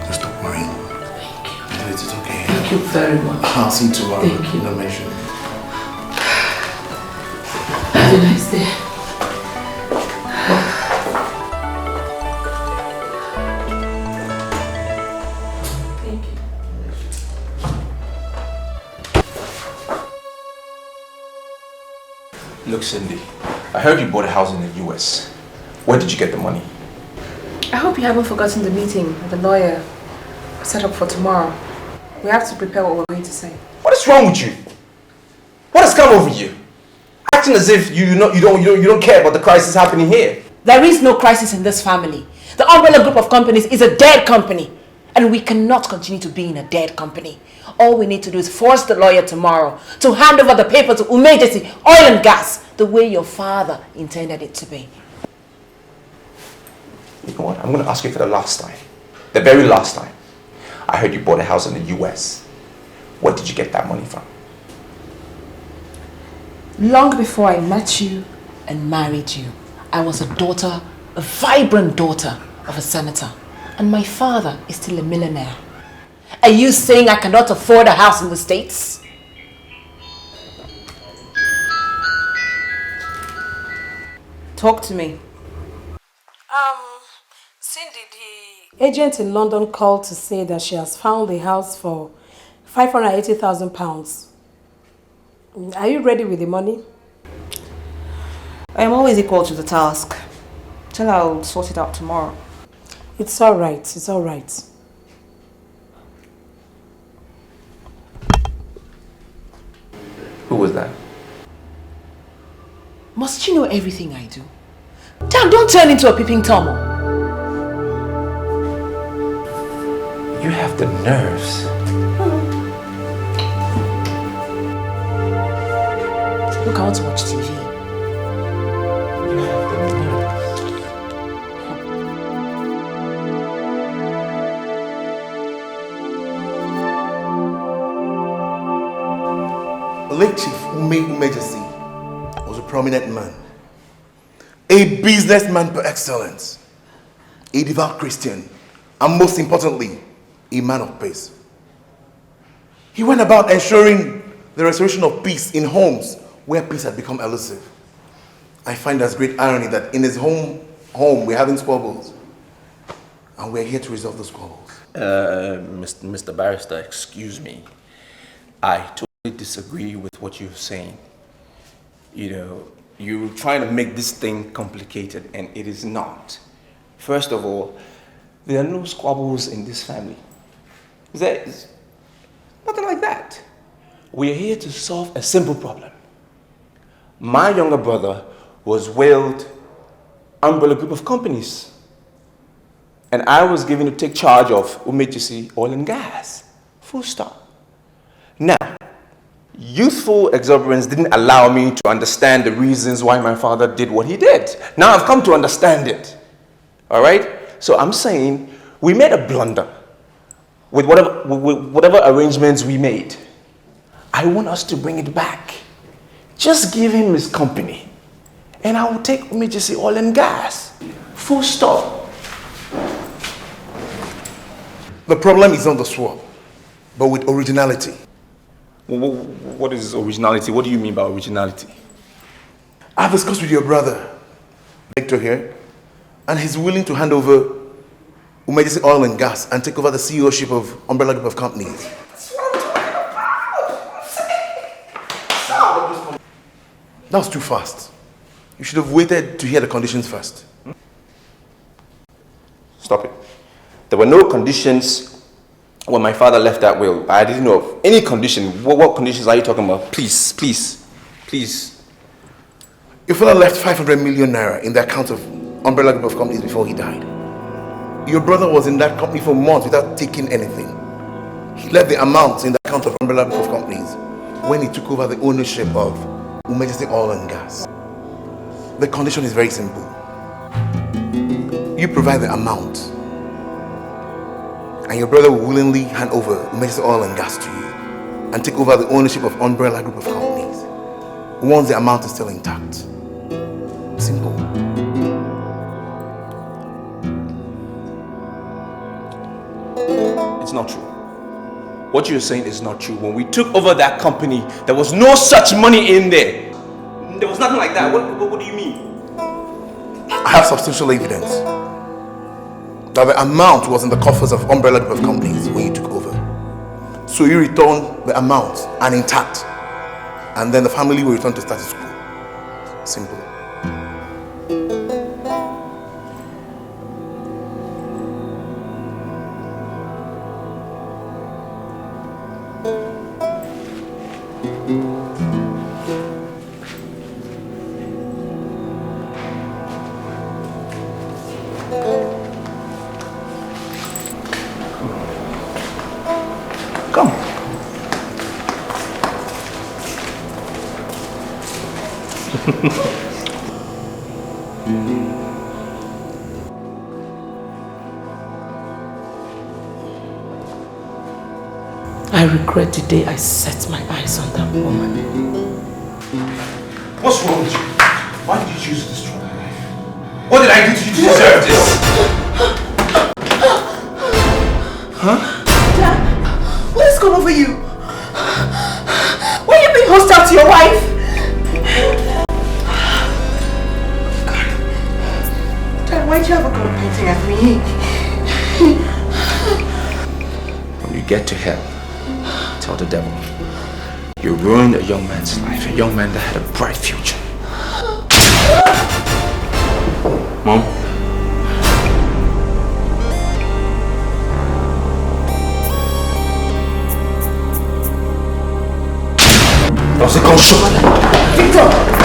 Speaker 12: Just stop worrying.
Speaker 4: Thank you.
Speaker 12: It's okay.
Speaker 4: Thank you very much.
Speaker 12: I'll see you tomorrow.
Speaker 4: Thank you.
Speaker 12: No mention.
Speaker 4: Have a nice day. Thank you.
Speaker 10: Look, Cindy, I heard you bought a house in the US. Where did you get the money?
Speaker 5: I hope you haven't forgotten the meeting with the lawyer set up for tomorrow. We have to prepare what we're going to say.
Speaker 10: What is wrong with you? What has come over you? Acting as if you don't care about the crisis happening here.
Speaker 5: There is no crisis in this family. The umbrella group of companies is a dead company. And we cannot continue to be in a dead company. All we need to do is force the lawyer tomorrow to hand over the paper to Umejesi, oil and gas, the way your father intended it to be.
Speaker 10: You know what? I'm going to ask you for the last time. The very last time. I heard you bought a house in the US. Where did you get that money from?
Speaker 5: Long before I met you and married you, I was a daughter, a vibrant daughter of a senator. And my father is still a millionaire. Are you saying I cannot afford a house in the States? Talk to me.
Speaker 13: Cindy, the agent in London called to say that she has found the house for £580,000. Are you ready with the money?
Speaker 5: I am always equal to the task. Tell her I'll sort it out tomorrow.
Speaker 13: It's alright, it's alright.
Speaker 10: Who was that?
Speaker 4: Must she know everything I do? Damn, don't turn into a peeping Tom.
Speaker 10: You have the nerves.
Speaker 4: Look, I want to watch TV.
Speaker 10: You have the nerves.
Speaker 12: Late Chief Umejesi was a prominent man, a businessman per excellence, a devout Christian, and most importantly, a man of peace. He went about ensuring the restoration of peace in homes where peace had become elusive. I find there's great irony that in his home we're having squabbles, and we're here to resolve the squabbles.
Speaker 10: Mr. Barrister, excuse me. I totally disagree with what you're saying. You know, you're trying to make this thing complicated, and it is not. First of all, there are no squabbles in this family. There's nothing like that. We're here to solve a simple problem. My younger brother was willed umbrella group of companies, and I was given to take charge of Umejesi Oil and Gas. Full stop. Now, youthful exuberance didn't allow me to understand the reasons why my father did what he did. Now I've come to understand it. All right? So I'm saying we made a blunder with whatever arrangements we made. I want us to bring it back. Just give him his company, and I will take Umejesi Oil and Gas. Full stop.
Speaker 12: The problem is not the swap, but with originality.
Speaker 10: What is originality? What do you mean by originality?
Speaker 12: I've discussed with your brother, Victor here, and he's willing to hand over Umejesi Oil and Gas and take over the CEO-ship of Umbrella Group of Companies.
Speaker 10: That's what I'm talking about.
Speaker 12: That was too fast. You should have waited to hear the conditions first.
Speaker 10: Stop it. There were no conditions when my father left that will. I didn't know of any condition. What conditions are you talking about? Please, please, please.
Speaker 12: Your father left 500 million naira in the account of Umbrella Group of Companies before he died. Your brother was in that company for months without taking anything. He left the amount in the account of Umbrella Group of Companies when he took over the ownership of Umejesi Oil and Gas. The condition is very simple. You provide the amount, and your brother will willingly hand over Umejesi Oil and Gas to you and take over the ownership of Umbrella Group of Companies once the amount is still intact. Simple.
Speaker 10: It's not true. What you're saying is not true. When we took over that company, there was no such money in there. There was nothing like that. What do you mean?
Speaker 12: I have substantial evidence that the amount was in the coffers of Umbrella Group of Companies when you took over. So you return the amount and intact, and then the family will return to status quo. Simple.
Speaker 4: I regret the day I set my eyes on that woman.
Speaker 2: What's wrong with you? Why did you choose to destroy my life? What did I do to you to deserve this?
Speaker 4: Huh? Dad, what has gone over you? Why are you being hostile to your wife? Dad, why did you have a gun pointing at me?
Speaker 10: When you get to hell, tell the devil, you ruined a young man's life, a young man that had a bright future.
Speaker 11: Mom?
Speaker 2: That was a gunshot. Victor!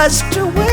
Speaker 9: That's the way.